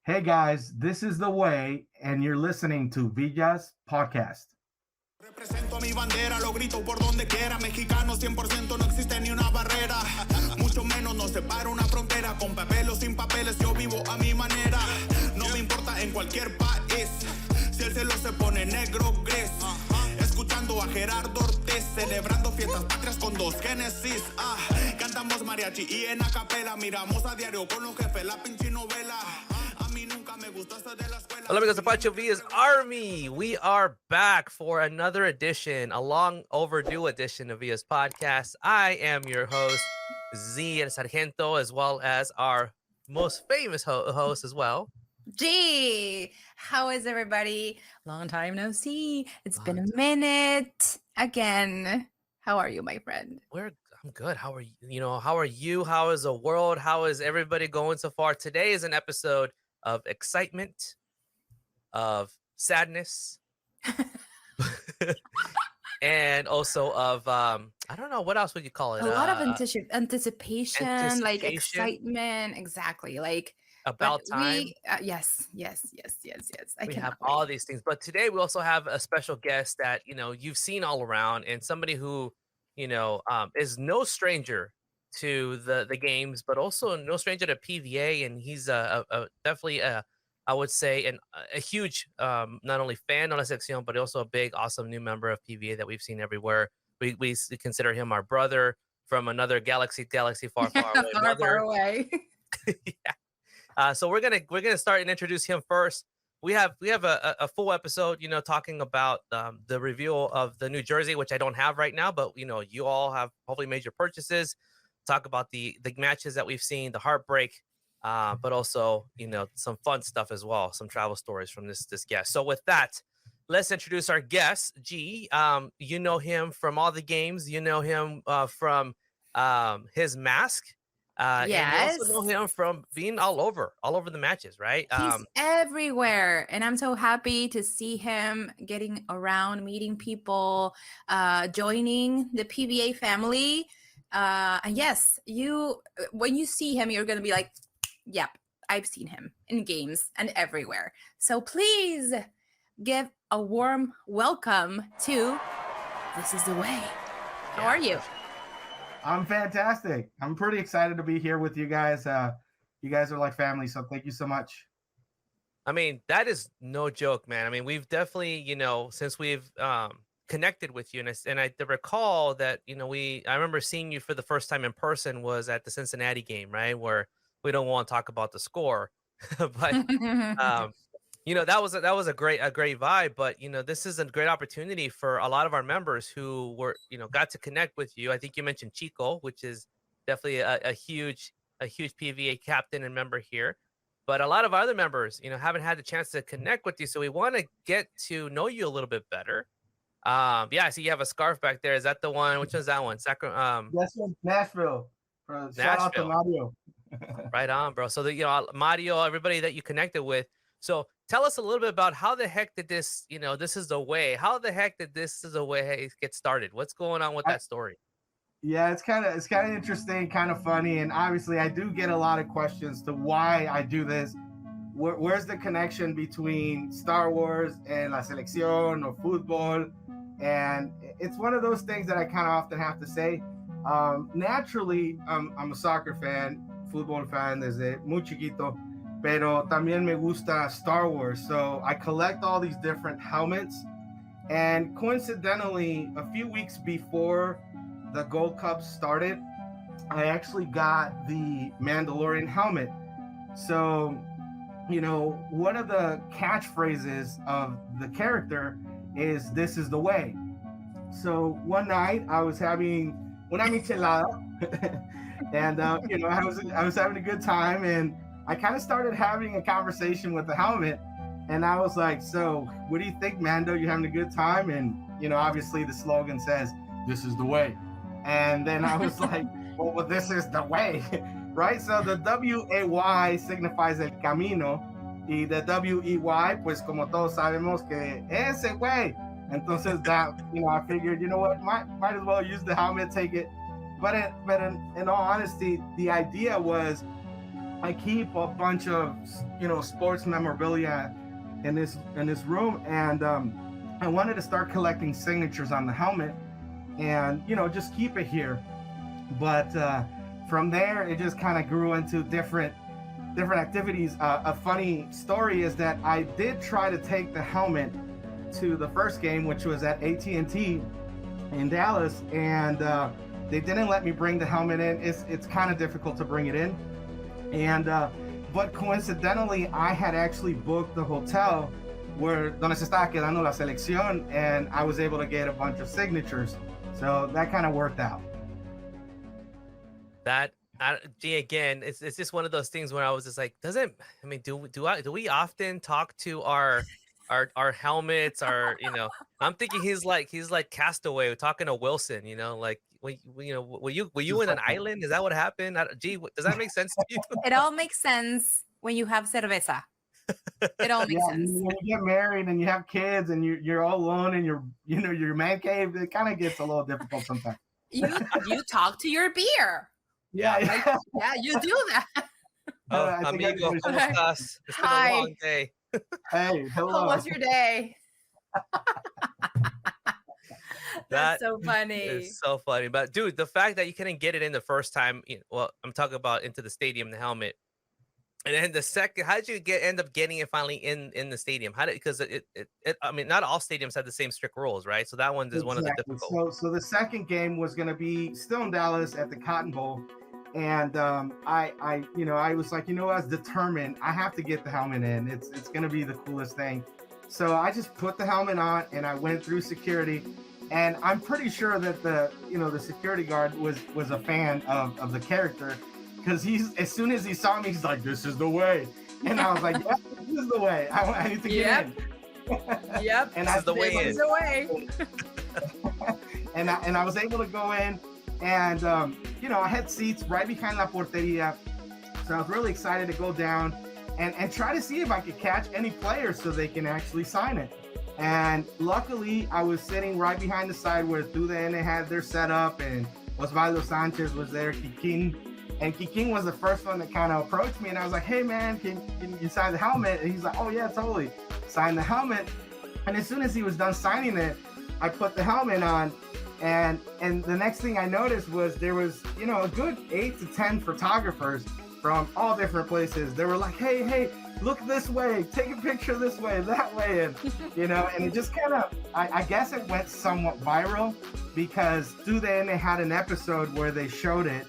Hey guys, this is The Way, and you're listening to Villa's podcast. Represento mi bandera, lo grito por donde quiera. Mexicano 100%, no existe ni una barrera. Mucho menos nos separa una frontera. Con papel o sin papeles, yo vivo a mi manera. No me importa en cualquier país. Si el cielo se pone negro, gris. Escuchando a Gerardo Ortiz, celebrando fiestas patrias con dos Génesis. Cantamos mariachi y en acapela. Miramos a diario con los jefes la pinche novela. Hola amigos de Pancho Villa's Army. We are back for another edition, a long overdue edition of Villa's podcast. I am your host, Z and Sargento, as well as our most famous host as well. G, how is everybody? Long time no see. It's been a minute again. How are you, my friend? I'm good. How are you? How are you? How is the world? How is everybody going so far? Today is an episode of excitement, of sadness, and also of I don't know, what else would you call it? A lot of anticipation, like excitement, exactly. Like about time. Yes. We have all these things, but today we also have a special guest that you've seen all around, and somebody who is no stranger to the games, but also no stranger to PVA, and he's definitely I would say a huge not only fan of La Selección, but also a big awesome new member of PVA that we've seen everywhere. We consider him our brother from another galaxy far away. Far away. Yeah. So we're gonna start and introduce him first. We have a full episode, talking about the review of the New Jersey, which I don't have right now, but you all have hopefully made your purchases. Talk about the matches that we've seen, the heartbreak, but also some fun stuff as well, some travel stories from this guest. So with that, let's introduce our guest. G, you know him from all the games. You know him from his mask. Yes. And you also know him from being all over the matches, right? He's everywhere, and I'm so happy to see him getting around, meeting people, joining the PVA family. And yes, when you see him, you're gonna be like, yep, I've seen him in games and everywhere. So please give a warm welcome to This Is The Way. How are you? I'm fantastic. I'm pretty excited to be here with you guys. You guys are like family, so thank you so much. I mean, that is no joke, man. I mean, we've definitely, since we've connected with you, and I recall that I remember seeing you for the first time in person was at the Cincinnati game, right, where we don't want to talk about the score, but that was a great vibe. But this is a great opportunity for a lot of our members who were got to connect with you. I think you mentioned Chico, which is definitely a huge PVA captain and member here. But a lot of other members haven't had the chance to connect with you, so we want to get to know you a little bit better. Yeah, I see you have a scarf back there. Is that the one? Which one's that one? That's from Nashville. Shout out to Mario. Right on, bro. So Mario, everybody that you connected with. So tell us a little bit about how the heck did this, This Is The Way. How the heck did This Is The Way get started? What's going on with that story? Yeah, it's kind of interesting, kind of funny, and obviously I do get a lot of questions to why I do this. Where's the connection between Star Wars and La Selección or football? And it's one of those things that I kind of often have to say. Naturally, I'm a soccer fan, football fan desde muy chiquito, pero también me gusta Star Wars. So I collect all these different helmets. And coincidentally, a few weeks before the Gold Cup started, I actually got the Mandalorian helmet. So, one of the catchphrases of the character is "This is the way." So one night I was having una michelada, and I was having a good time, and I kind of started having a conversation with the helmet, and I was like, "So, what do you think, Mando? You having a good time?" And obviously the slogan says, "This is the way," and then I was like, "Well, this is the way." Right? So the W-A-Y signifies el camino, y the W-E-Y, pues como todos sabemos que ese güey. Entonces that, I figured, what, might as well use the helmet, take it. But in all honesty, the idea was I keep a bunch of sports memorabilia in this room, and I wanted to start collecting signatures on the helmet, and just keep it here. But from there, it just kind of grew into different activities. A funny story is that I did try to take the helmet to the first game, which was at AT&T in Dallas, and they didn't let me bring the helmet in. It's kind of difficult to bring it in, and but coincidentally, I had actually booked the hotel donde se estaba quedando la selección, and I was able to get a bunch of signatures, so that kind of worked out. Again, it's just one of those things where I was just like, do we often talk to our helmets? I'm thinking he's like Castaway talking to Wilson, like, were you in an island? Is that what happened? Does that make sense to you? It all makes sense when you have cerveza. It all makes sense. When you get married and you have kids and you're all alone in your man cave, it kind of gets a little difficult sometimes. You talk to your beer. Yeah, you do that. Oh, amigo, ¿cómo estás? It's been a long day. Hey, hello. How was your day? That's so funny. It's so funny. But dude, the fact that you couldn't get it in the first time, I'm talking about into the stadium, the helmet. And then the second, how did you end up getting it finally in the stadium? Because not all stadiums have the same strict rules, right? So that one is one of the difficult ones. So the second game was going to be still in Dallas at the Cotton Bowl. And I was like, I was determined. I have to get the helmet in. It's going to be the coolest thing. So I just put the helmet on and I went through security. And I'm pretty sure that the security guard was a fan of the character, because as soon as he saw me, he's like, "This is the way," and I was like, "Yeah, this is the way. I need to get in." Yep. And this is the way. This is the way. and I was able to go in, and I had seats right behind la porteria, so I was really excited to go down and try to see if I could catch any players so they can actually sign it. And luckily, I was sitting right behind the side where they had their setup, and Osvaldo Sanchez was there, Kikín. And Kikín was the first one that kind of approached me, and I was like, "Hey man, can you sign the helmet?" And he's like, "Oh yeah, totally." Signed the helmet, and as soon as he was done signing it, I put the helmet on, and the next thing I noticed was there was a good 8 to 10 photographers from all different places. They were like, "Hey, look this way, take a picture this way, that way," and and it just kind of, I guess it went somewhat viral, because they had an episode where they showed it.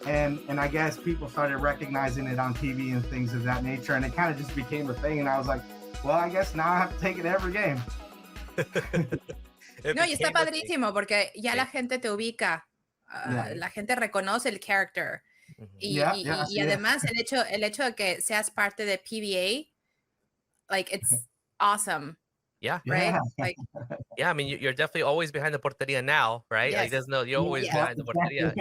And I guess people started recognizing it on TV and things of that nature, and it kind of just became a thing. And I was like, well, I guess now I have to take it every game. No, y está padrísimo porque ya la gente te ubica, la gente reconoce el character. Y además el hecho de que seas parte de PBA, like, it's awesome. Yeah. Right? Like, yeah, I mean, you're definitely always behind the porteria now, right? Yes. Like, you're always behind the porteria.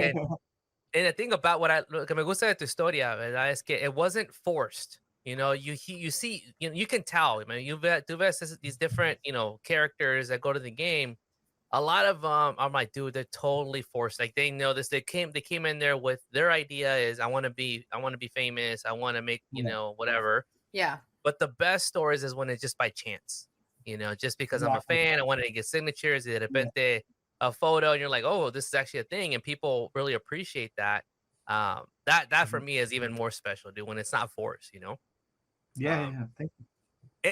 And the thing about lo que me gusta de tu historia, ¿verdad? Es que it wasn't forced. You see, you can tell. I mean, tú ves these different, characters that go to the game. A lot of them, I'm like, dude, they're totally forced. Like, they know this. They came in there with their idea is, I want to be famous. I want to make, whatever. Yeah. But the best stories is when it's just by chance. Just because I'm a fan, I wanted to get signatures. De repente, a photo, and you're like, oh, this is actually a thing, and people really appreciate that. That for me is even more special, dude, when it's not forced, Yeah, thank you.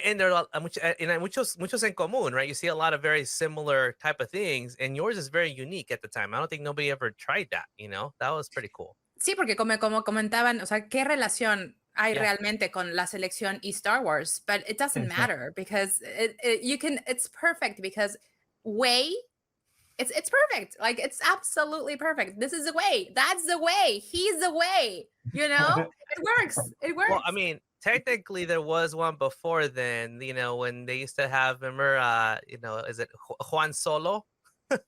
And there are muchos en común, right? You see a lot of very similar type of things, and yours is very unique at the time. I don't think nobody ever tried that, That was pretty cool. Sí, porque como comentaban, o sea, ¿qué relación hay realmente con la selección y Star Wars? But it doesn't matter, because it's perfect, because it's perfect. Like, it's absolutely perfect. This is the way. That's the way. He's the way. It works. It works. Well, I mean, technically there was one before then, when they used to have, remember, is it Juan Solo?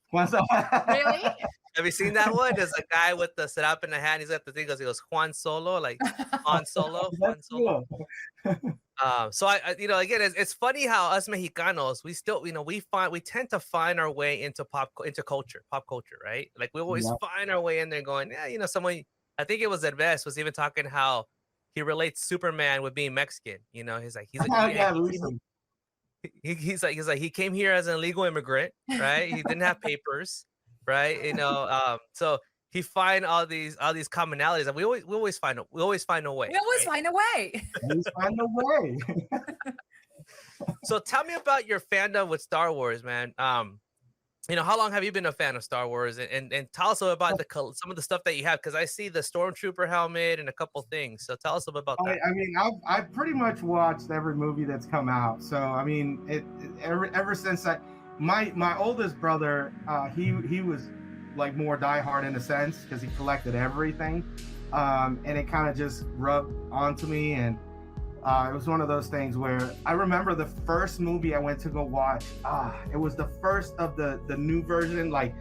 Juan Solo. Really? Have you seen that one? There's a guy with the setup in the hand. He's got the thing. He goes, Juan Solo, like Han Solo. Juan Solo. So I again, it's funny how us Mexicanos, we still, we tend to find our way into pop culture, right? Like, we always find our way in there going, someone, I think it was Derbez was even talking how he relates Superman with being Mexican. You know, he's like he came here as an illegal immigrant, right? He didn't have papers, right? You know, so he find all these commonalities, and we always find a way. We always right? find a way. Always find a way. So tell me about your fandom with Star Wars, man. You know, how long have you been a fan of Star Wars? And tell us about some of the stuff that you have, because I see the Stormtrooper helmet and a couple things. So tell us a bit about that. I mean, I've pretty much watched every movie that's come out. So I mean, ever since my oldest brother, he was like more diehard in a sense because he collected everything, and it kind of just rubbed onto me, and it was one of those things where I remember the first movie I went to go watch. It was the first of the new version, like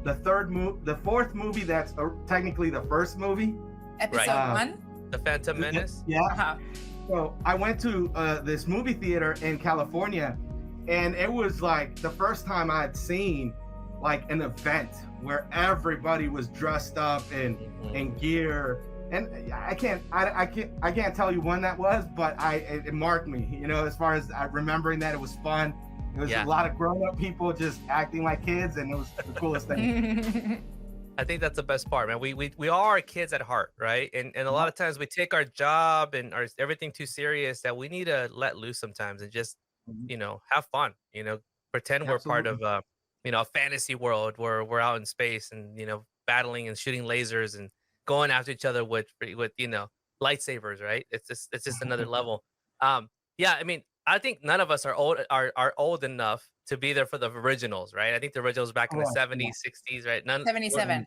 the fourth movie that's technically the first movie. Episode 1? The Phantom Menace? Yeah. Uh-huh. So I went to this movie theater in California, and it was like the first time I had seen like an event where everybody was dressed up in gear. And I can't tell you when that was, but it marked me, you know, as far as remembering that. It was fun. It was a lot of grown-up people just acting like kids, and it was the coolest thing. I think that's the best part, man. We all are kids at heart, right? And a lot of times we take our job and everything too serious, that we need to let loose sometimes and just, you know, have fun, you know, pretend we're part of you know, a fantasy world where we're out in space and, you know, battling and shooting lasers and going after each other with you know, lightsabers, right? It's just another level. Yeah, I mean, I think none of us are old enough to be there for the originals, right? I think the originals back in the 70s, 60s, right? 77.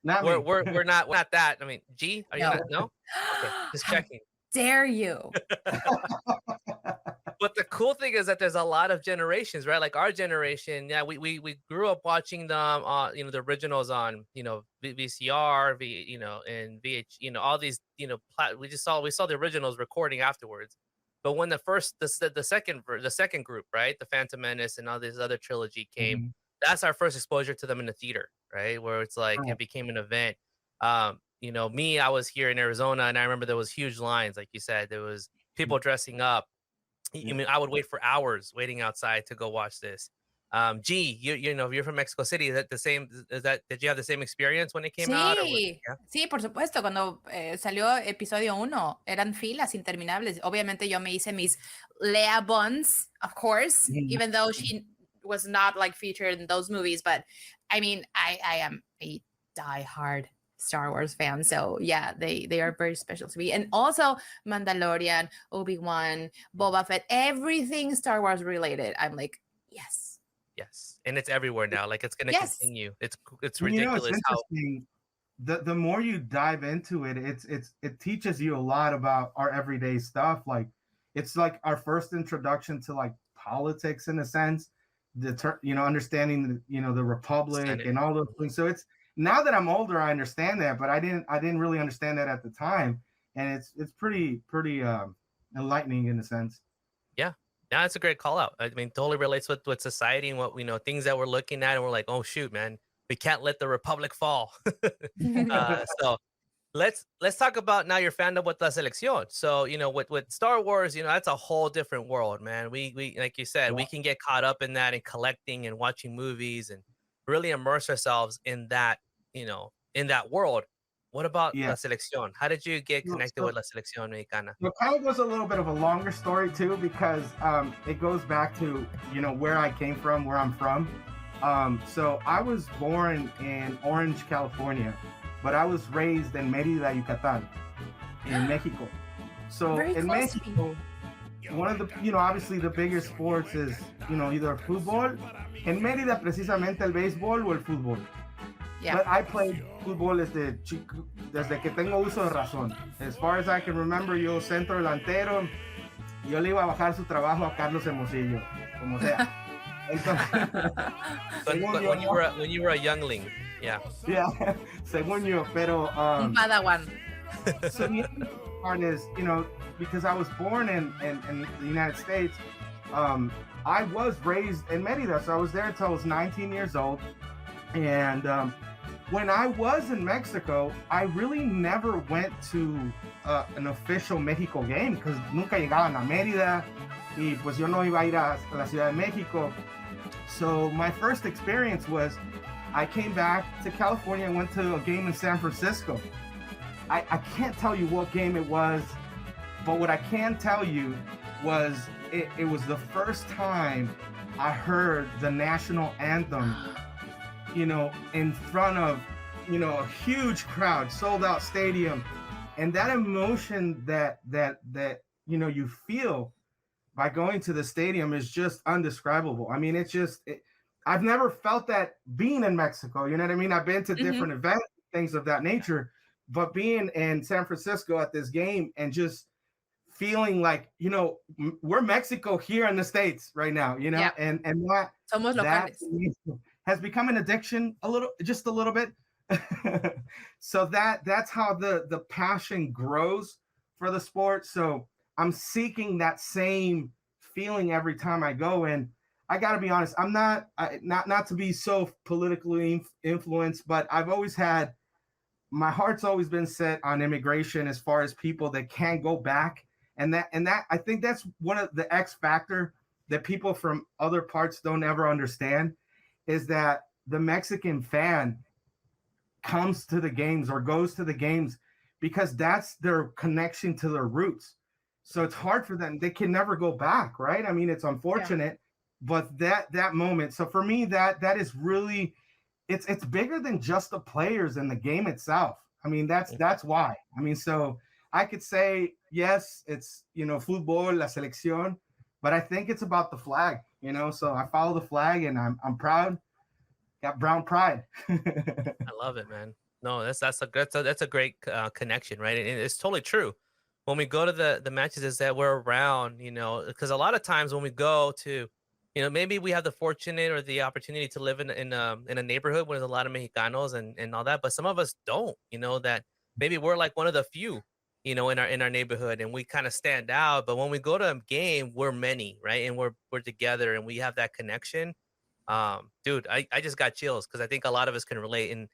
We're not that. I mean, G, are you not? No? Okay, just checking. Dare you? But the cool thing is that there's a lot of generations, right? Like our generation, yeah, we grew up watching them, you know, the originals on, you know, VCR, you know, and VH, you know, all these, you know, we saw the originals recording afterwards. But when the second group, right, the Phantom Menace and all this other trilogy came, that's our first exposure to them in the theater, right? Where it's like it became an event. You know, I was here in Arizona, and I remember there was huge lines, like you said. There was people dressing up. I mean, I would wait for hours waiting outside to go watch this. G, you know, you're from Mexico City. Is that the same? Did you have the same experience when it came out? Sí, por supuesto. Cuando salió episodio 1, eran filas interminables. Obviamente yo me hice mis Leia buns, of course, even though she was not like featured in those movies. But I mean, I am a diehard Star Wars fan, so yeah, they are very special to me. And also Mandalorian, Obi-Wan, Boba Fett, everything Star Wars related. I'm like, yes, and it's everywhere now. Like it's gonna continue. It's ridiculous. You know, it's interesting. The more you dive into it, it teaches you a lot about our everyday stuff. Like it's like our first introduction to like politics in a sense. You know, understanding the Republic and all those things. So it's, now that I'm older, I understand that, but I didn't really understand that at the time, and it's pretty enlightening in a sense. Yeah, that's a great call out. I mean, totally relates with society and what, you know, things that we're looking at, and we're like, oh shoot, man, we can't let the Republic fall. So let's talk about now your fandom with La Selección. So, you know, with Star Wars, you know, that's a whole different world, man. We like you said, we can get caught up in that and collecting and watching movies and really immerse ourselves in that, you know, in that world. What about La Selección? How did you get connected with La Selección Mexicana? It kind of was a little bit of a longer story too, because it goes back to, you know, where I came from, where I'm from. So I was born in Orange, California, but I was raised in Mérida, Yucatán, in Mexico. So in Mexico, one of the, you know, obviously the bigger sports is, you know, either football. En Mérida, precisamente el béisbol o el fútbol. Yeah. But I played football desde que tengo uso de razón. As far as I can remember, yo centro delantero, yo le iba a bajar su trabajo a Carlos Hermosillo, como sea. Entonces, when you were a youngling, yeah, según yo, pero Padawan. So the part is, you know, because I was born in the United States, I was raised in Mérida, so I was there until I was 19 years old, and when I was in Mexico, I really never went to an official Mexico game because nunca llegaban a Mérida y pues yo no iba a ir a la Ciudad de México. So my first experience was I came back to California and went to a game in San Francisco. I can't tell you what game it was, but what I can tell you was it was the first time I heard the national anthem, you know, in front of, you know, a huge crowd, sold out stadium. And that emotion that you know, you feel by going to the stadium is just undescribable. I mean, I've never felt that being in Mexico, you know what I mean? I've been to different events, things of that nature, but being in San Francisco at this game and just feeling like, you know, we're Mexico here in the States right now, you know, Yeah. and that, Somos that locales. has become an addiction just a little bit. So that's how the passion grows for the sport. So I'm seeking that same feeling every time I go. And I got to be honest, I'm not to be so politically influenced, but I've always had, my heart's always been set on immigration as far as people that can't go back. And that I think that's one of the X factor that people from other parts don't ever understand, is that the Mexican fan comes to the games or goes to the games because that's their connection to their roots. So it's hard for them. They can never go back, right? I mean, it's unfortunate, but that moment. So for me, that is really, it's bigger than just the players and the game itself. I mean, that's why. I mean, so I could say, yes, it's, you know, football, la selección, but I think it's about the flag, you know? So I follow the flag and I'm proud. Got brown pride. I love it, man. No, that's a great connection, right? And it's totally true. When we go to the matches, is that we're around, you know, because a lot of times when we go to, you know, maybe we have the fortunate or the opportunity to live in a neighborhood where there's a lot of Mexicanos and all that, but some of us don't, you know, that maybe we're like one of the few, you know, in our neighborhood, and we kind of stand out. But when we go to a game, we're many, right? And we're together and we have that connection. Dude, I just got chills because I think a lot of us can relate, and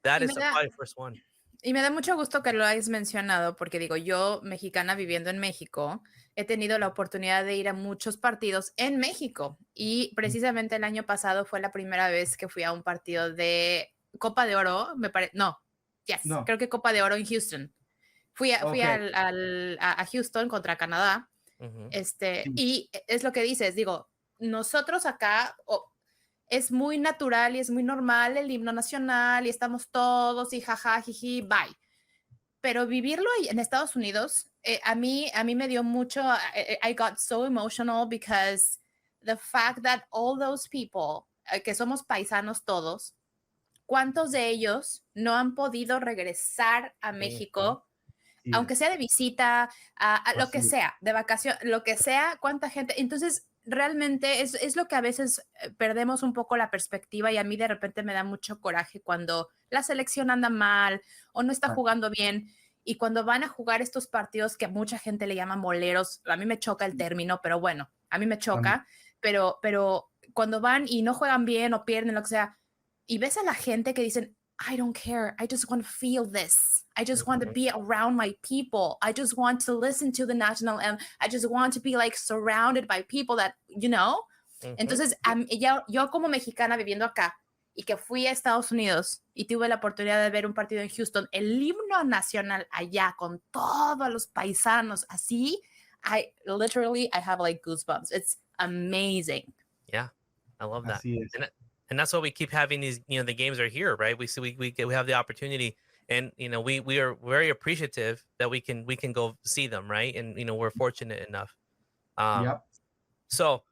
that is probably the first one. Y me da mucho gusto que lo hayas mencionado, porque digo, yo, mexicana viviendo en México, he tenido la oportunidad de ir a muchos partidos en México, y precisamente el año pasado fue la primera vez que fui a un partido de Copa de Oro, creo que Copa de Oro en Houston. Fui a Houston contra Canadá, y es lo que dices, digo, nosotros acá es muy natural y es muy normal el himno nacional y estamos todos y jaja, jiji, bye. Pero vivirlo en Estados Unidos, a mí me dio mucho, I got so emotional because the fact that all those people, que somos paisanos todos, ¿cuántos de ellos no han podido regresar a México? Aunque sea de visita, a lo que sea, de vacación, lo que sea, cuánta gente. Entonces, realmente es lo que a veces perdemos un poco la perspectiva, y a mí de repente me da mucho coraje cuando la selección anda mal o no está jugando bien, y cuando van a jugar estos partidos que a mucha gente le llama moleros. A mí me choca el término, pero bueno, a mí me choca, pero cuando van y no juegan bien o pierden, lo que sea, y ves a la gente que dicen, I don't care, I just want to feel this. I just want to be around my people. I just want to listen to the national anthem. I just want to be like surrounded by people that, you know. Entonces, yo como mexicana viviendo acá y que fui a Estados Unidos y tuve la oportunidad de ver un partido en Houston, el himno nacional allá con todos los paisanos así, I have like goosebumps. It's amazing. Yeah, I love that. And that's why we keep having these, you know, the games are here, right? We have the opportunity, and, you know, we are very appreciative that we can go see them, right? And, you know, we're fortunate enough. So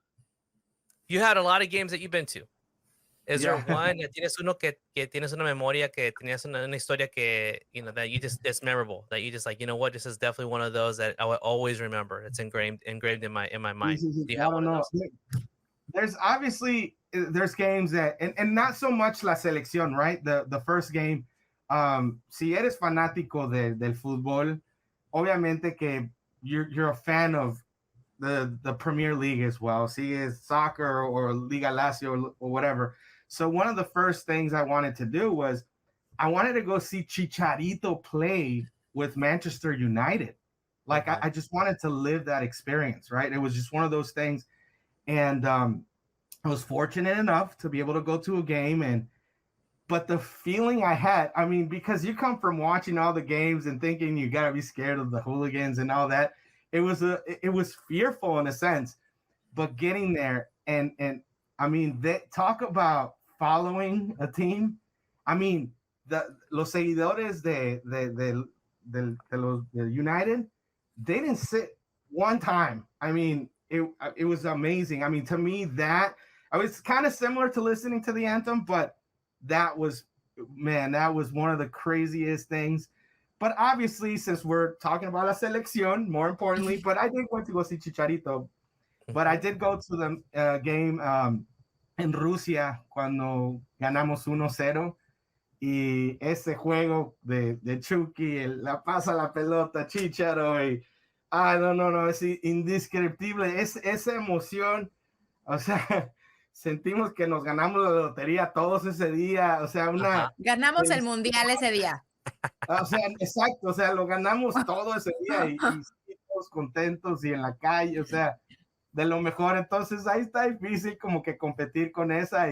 you had a lot of games that you've been to. Is there one, tienes uno que tienes una memoria, que tenías una historia que, you know, that you just, it's memorable, that you just like, you know what, this is definitely one of those that I will always remember. It's engraved in my mind. Do you have one of those? There's obviously, there's games that, and not so much la selección, right? The first game, si eres fanático del fútbol, obviamente que you're a fan of the Premier League as well. Si es soccer or Liga Lazio or whatever. So one of the first things I wanted to do was, I wanted to go see Chicharito play with Manchester United. Like I just wanted to live that experience, right? It was just one of those things. And I was fortunate enough to be able to go to a game. But the feeling I had, I mean, because you come from watching all the games and thinking you gotta be scared of the hooligans and all that, it was fearful in a sense. But getting there and I mean, they talk about following a team. I mean, los seguidores de United, they didn't sit one time. I mean, it was amazing. I mean, to me, that I was kind of similar to listening to the anthem, but that was one of the craziest things. But obviously, since we're talking about la selección, more importantly, but I did want to go see Chicharito. But I did go to the game en Rusia cuando ganamos 1-0. Y ese juego de Chucky, la pasa la pelota, Chicharo, y no, es indescriptible, esa emoción, o sea, sentimos que nos ganamos la lotería todos ese día, o sea, ganamos el mundial ese día. O sea, exacto, o sea, lo ganamos todo ese día y todos contentos y en la calle, o sea, de lo mejor. Entonces ahí está difícil como que competir con esa.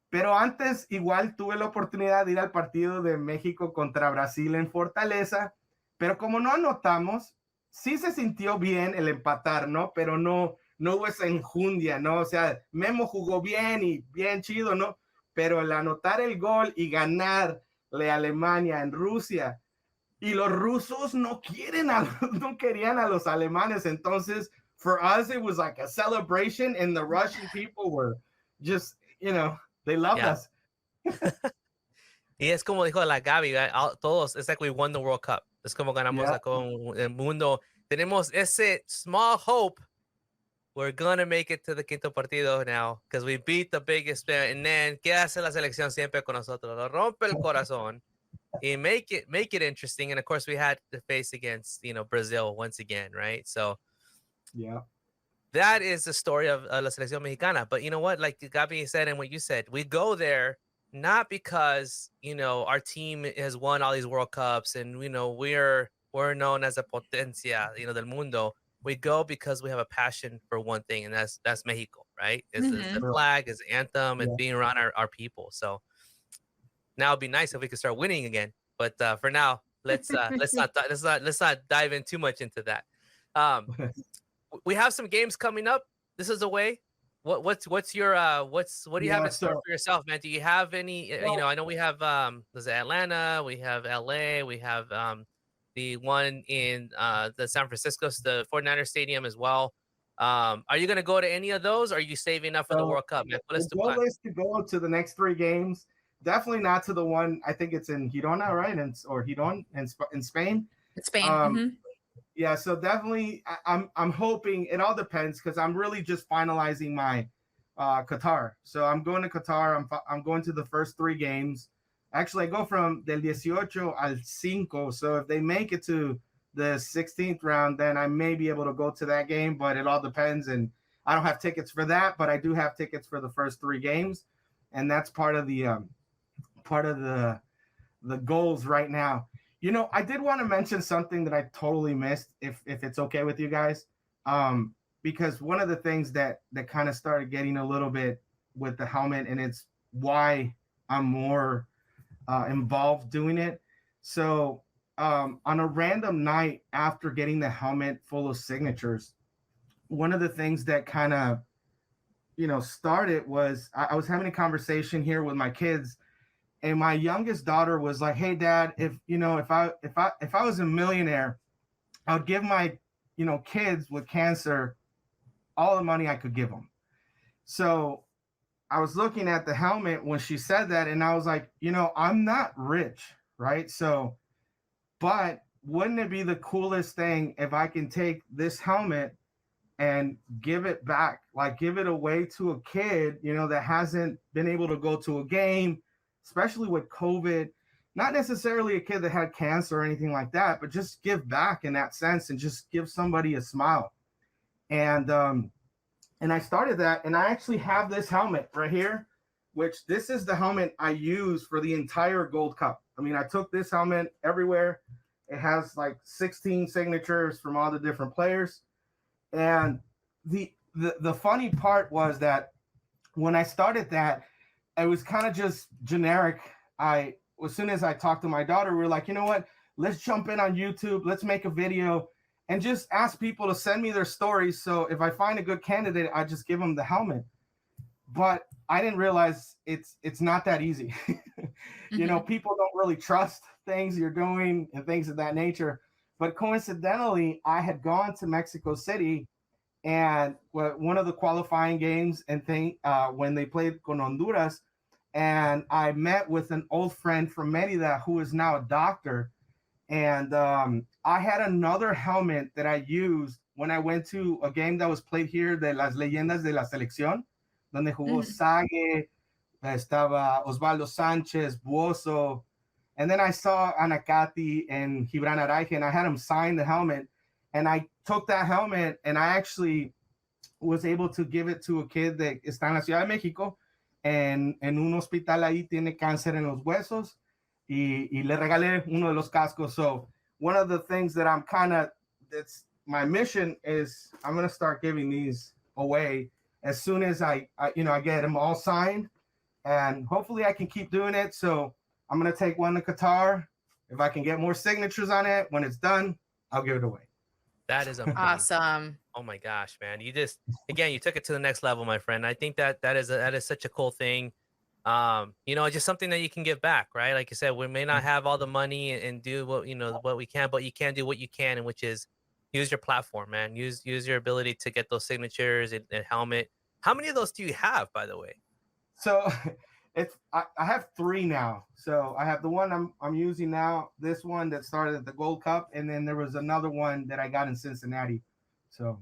Pero antes igual tuve la oportunidad de ir al partido de México contra Brasil en Fortaleza, pero como no anotamos, sí se sintió bien el empatar, ¿no? Pero no hubo esa enjundia, ¿no? O sea, Memo jugó bien y bien chido, ¿no? Pero el anotar el gol y ganarle a Alemania en Rusia, y los rusos no querían a los alemanes, entonces for us it was like a celebration, and the Russian people were just, you know, they loved us. Y es como dijo la Gaby, todos, it's like we won the World Cup. Es como ganamos el mundo. Tenemos ese small hope we're gonna make it to the quinto partido now because we beat the biggest, and then ¿qué hace la selección siempre con nosotros? Lo rompe el corazón. And make it interesting. And of course we had to face against, you know, Brazil once again, right? So yeah, that is the story of la selección mexicana. But you know what, like Gabi said and what you said, we go there not because, you know, our team has won all these World Cups and, you know, we're known as a potencia, you know, del mundo. We go because we have a passion for one thing, and that's Mexico, right? It's the flag, it's the anthem, and being around our people. So now it'd be nice if we could start winning again. But for now, let's not dive in too much into that. We have some games coming up. This is a way. What do you have in store for yourself, man? Do you have any? You know, I know we have there's Atlanta, we have LA, we have the one in the San Francisco, the 49ers Stadium as well. Are you going to go to any of those, or are you saving up for the World Cup, man? The goal is to go to the next 3 games. Definitely not to the one, I think it's in Girona, right? Or Girón in Spain. It's Spain. Yeah, so definitely I'm hoping, it all depends because I'm really just finalizing my Qatar. So I'm going to Qatar. I'm going to the first 3 games. Actually, I go from del 18 al 5. So if they make it to the 16th round, then I may be able to go to that game, but it all depends. And I don't have tickets for that, but I do have tickets for the first 3 games. And that's part of the goals right now. You know, I did want to mention something that I totally missed, if it's okay with you guys. Because one of the things that kind of started getting a little bit with the helmet, and it's why I'm more involved doing it. So on a random night after getting the helmet full of signatures, one of the things that kind of, you know, started was I was having a conversation here with my kids, and my youngest daughter was like, "Hey, Dad, if I was a millionaire, I would give my, you know, kids with cancer all the money I could give them." So I was looking at the helmet when she said that, and I was like, you know, I'm not rich, right? So, but wouldn't it be the coolest thing if I can take this helmet and give it back, like give it away to a kid, you know, that hasn't been able to go to a game, especially with COVID, not necessarily a kid that had cancer or anything like that, but just give back in that sense and just give somebody a smile. And I started that, and I actually have this helmet right here, which this is the helmet I use for the entire Gold Cup. I mean, I took this helmet everywhere. It has like 16 signatures from all the different players. And the funny part was that when I started that, it was kind of just generic. As soon as I talked to my daughter, we were like, you know what? Let's jump in on YouTube. Let's make a video and just ask people to send me their stories. So if I find a good candidate, I just give them the helmet. But I didn't realize it's not that easy. You know, people don't really trust things you're doing and things of that nature. But coincidentally, I had gone to Mexico City and one of the qualifying games and when they played con Honduras, and I met with an old friend from Mérida who is now a doctor. And I had another helmet that I used when I went to a game that was played here de las leyendas de la Selección, donde jugó Sage, estaba Osvaldo Sánchez, Buoso, and then I saw Anacati and Gibran Araige, and I had him sign the helmet, and I took that helmet, and I actually was able to give it to a kid that está en la Ciudad de México, en un hospital ahí tiene cáncer en los huesos, y le regalé uno de los cascos. So one of the things that that's my mission is I'm going to start giving these away as soon as I get them all signed, and hopefully I can keep doing it. So I'm going to take one to Qatar. If I can get more signatures on it, when it's done, I'll give it away. That is amazing. Awesome. Oh my gosh, man. You took it to the next level, my friend. I think that is such a cool thing. Just something that you can give back, right? Like you said, we may not have all the money and do what we can, but you can do what you can, and which is use your platform, man. Use your ability to get those signatures and helmet. How many of those do you have, by the way? So I have 3 now. So I have the one I'm using now, this one that started at the Gold Cup, and then there was another one that I got in Cincinnati. So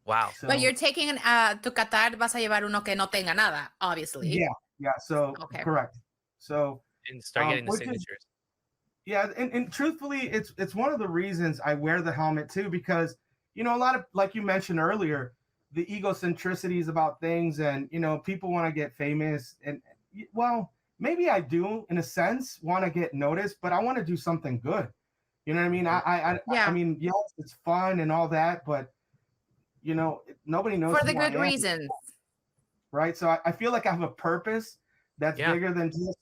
wow. But you're taking to Qatar, vas a llevar uno que no tenga nada, obviously. Yeah. So correct. So and start getting the signatures. And truthfully, it's one of the reasons I wear the helmet too, because a lot of, like you mentioned earlier, the egocentricities about things, and people want to get famous, and well, maybe I do in a sense want to get noticed, but I want to do something good. You know what I mean? I mean, yes, it's fun and all that, but nobody knows for the good reasons, right? So I feel like I have a purpose that's bigger than just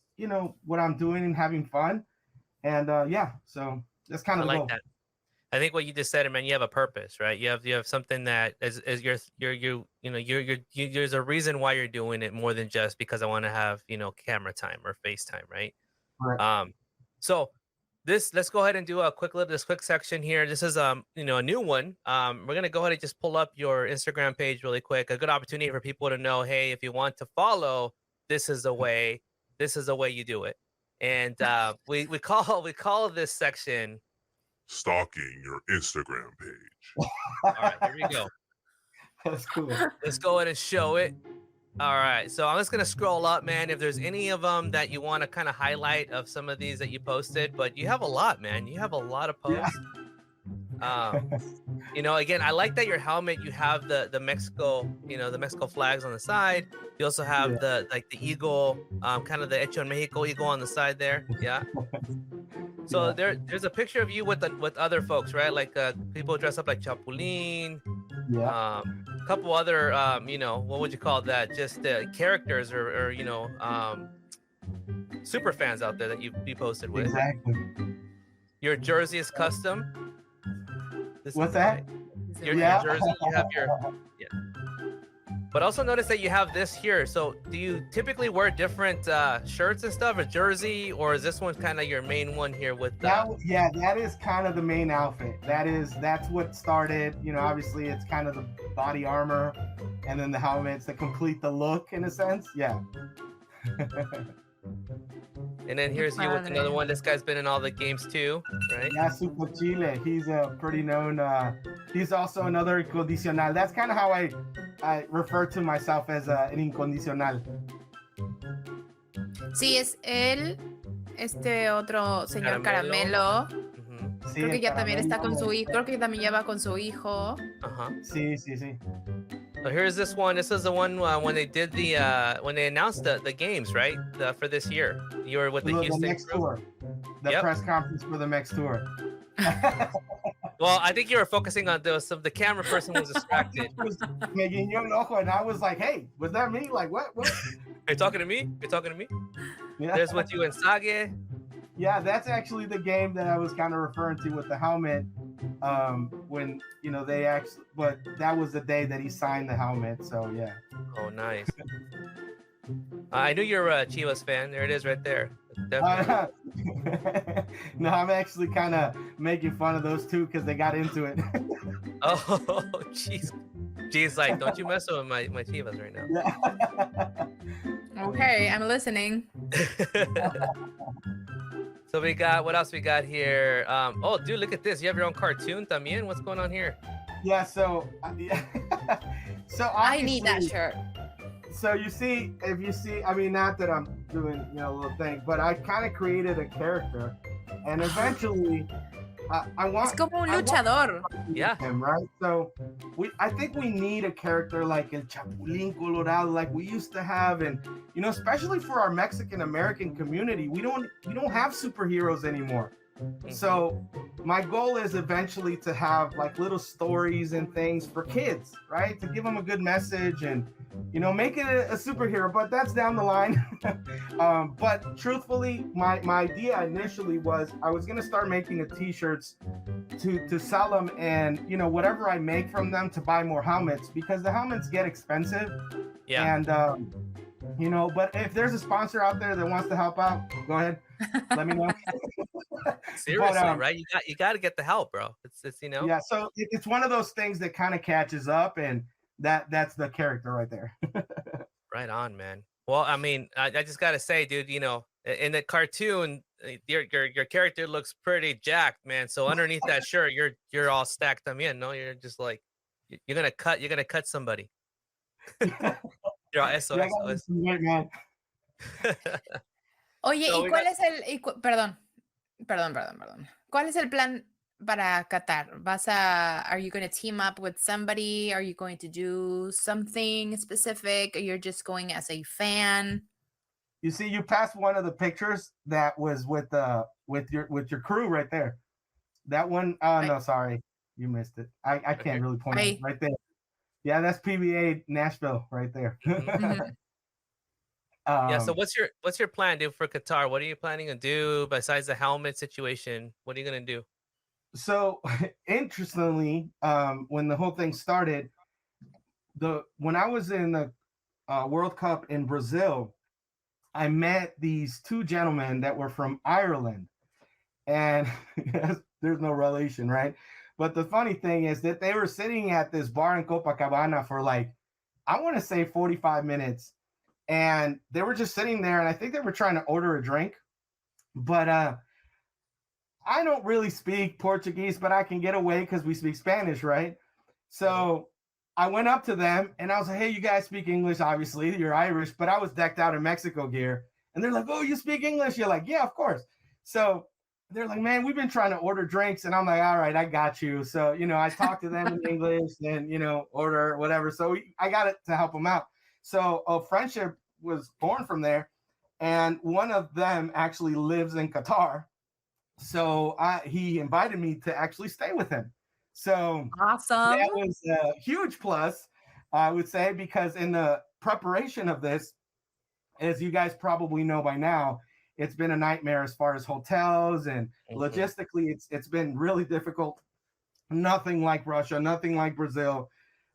what I'm doing and having fun, and so that's kind of like that. I think what you just said, man, you have a purpose, right? You have something that is there's a reason why you're doing it, more than just because I want to have camera time or FaceTime, right? Right. So let's go ahead and do this quick section here. This is a new one. We're gonna go ahead and just pull up your Instagram page really quick. A good opportunity for people to know, hey, if you want to follow, this is the way you do it. And we call this section stalking your Instagram page. All right, here we go. That's cool. Let's go ahead and show it. All right, so I'm just gonna scroll up, man. If there's any of them that you want to kind of highlight of some of these that you posted, but you have a lot, man. You have a lot of posts. Again, I like that your helmet, you have the Mexico, the Mexico flags on the side. You also have the eagle, kind of the Hecho en Mexico eagle on the side there. Yeah. So there's a picture of you with other folks, right? Like people dress up like Chapulín. Yeah. A couple other, what would you call that? Just characters or super fans out there that you posted with. Exactly. Your jersey is custom. What's that? Your jersey, you have your. Yeah. But also notice that you have this here. So do you typically wear different shirts and stuff, or jersey, or is this one kind of your main one here with that is kind of the main outfit. That's what started, obviously it's kind of the body armor and then the helmets that complete the look in a sense. Yeah. And then here's you with another one. This guy's been in all the games too, right? Yeah, Super Chile. He's a pretty known. He's also another incondicional. That's kind of how I refer to myself as an incondicional. Sí, es él, este otro señor Caramelo. Sí, creo que ya también está con su hijo. Creo que también ya va con su hijo. Sí. So here's this one. This is the one when they did when they announced the games, right? For this year, you were with the Houston next tour. the press conference for the next tour. Well, I think you were focusing on the camera person was distracted. And I was like, hey, was that me? Like, what? You're talking to me? You're talking to me? Yeah. There's with you and Sage. Yeah, that's actually the game that I was kind of referring to with the helmet. When, they actually, but that was the day that he signed the helmet. So, yeah. Oh, nice. I knew you're a Chivas fan. There it is right there. Definitely. No, I'm actually kind of making fun of those two because they got into it. Oh, jeez. Jeez, like, don't you mess with my Chivas right now. Yeah. Okay, I'm listening. So we got, what else we got here? Oh, dude, look at this. You have your own cartoon, También? What's going on here? Yeah, so I need that shirt. So if you see, I mean, not that I'm doing, a little thing, but I kind of created a character, and eventually, I want. Es como un luchador. Yeah. Him, right? So I think we need a character like El Chapulín Colorado, like we used to have, and especially for our Mexican American community, we don't have superheroes anymore. So my goal is eventually to have like little stories and things for kids, right? To give them a good message and, make it a superhero, but that's down the line. But truthfully, my idea initially was I was going to start making t-shirts to sell them and, whatever I make from them to buy more helmets because the helmets get expensive. Yeah. And, but if there's a sponsor out there that wants to help out, go ahead. Let me know. Seriously, right? You got to get the help, bro. It's Yeah, so it's one of those things that kind of catches up, and that's the character right there. Right on, man. Well, I mean, I just got to say, dude, in the cartoon, your character looks pretty jacked, man. So underneath that shirt, you're all stacked. También, no, you're just like you're gonna cut somebody. You're all eso. Man. Oye, So ¿y cuál es el perdón. ¿Cuál es el plan para Qatar? Are you going to team up with somebody? Are you going to do something specific? Or you're just going as a fan? You see, you passed one of the pictures that was with your crew right there. That one, no, sorry, you missed it. I can't really point it right there. Yeah, that's PBA Nashville right there. Mm-hmm. Yeah. So what's your plan, dude, for Qatar? What are you planning to do besides the helmet situation? What are you gonna do? So interestingly, when the whole thing started, when I was in the World Cup in Brazil, I met these two gentlemen that were from Ireland, and there's no relation, right? But the funny thing is that they were sitting at this bar in Copacabana for like, I want to say 45 minutes. And they were just sitting there, and I think they were trying to order a drink. But I don't really speak Portuguese, but I can get away because we speak Spanish, right? So I went up to them, and I was like, hey, you guys speak English, obviously. You're Irish, but I was decked out in Mexico gear. And they're like, oh, you speak English? You're like, yeah, of course. So they're like, man, we've been trying to order drinks. And I'm like, all right, I got you. So, I talked to them in English and, order whatever. So I got it to help them out. So a friendship was born from there, and one of them actually lives in Qatar. So he invited me to actually stay with him. So awesome. That was a huge plus, I would say, because in the preparation of this, as you guys probably know by now, it's been a nightmare as far as hotels and logistically, it's been really difficult. Nothing like Russia, nothing like Brazil.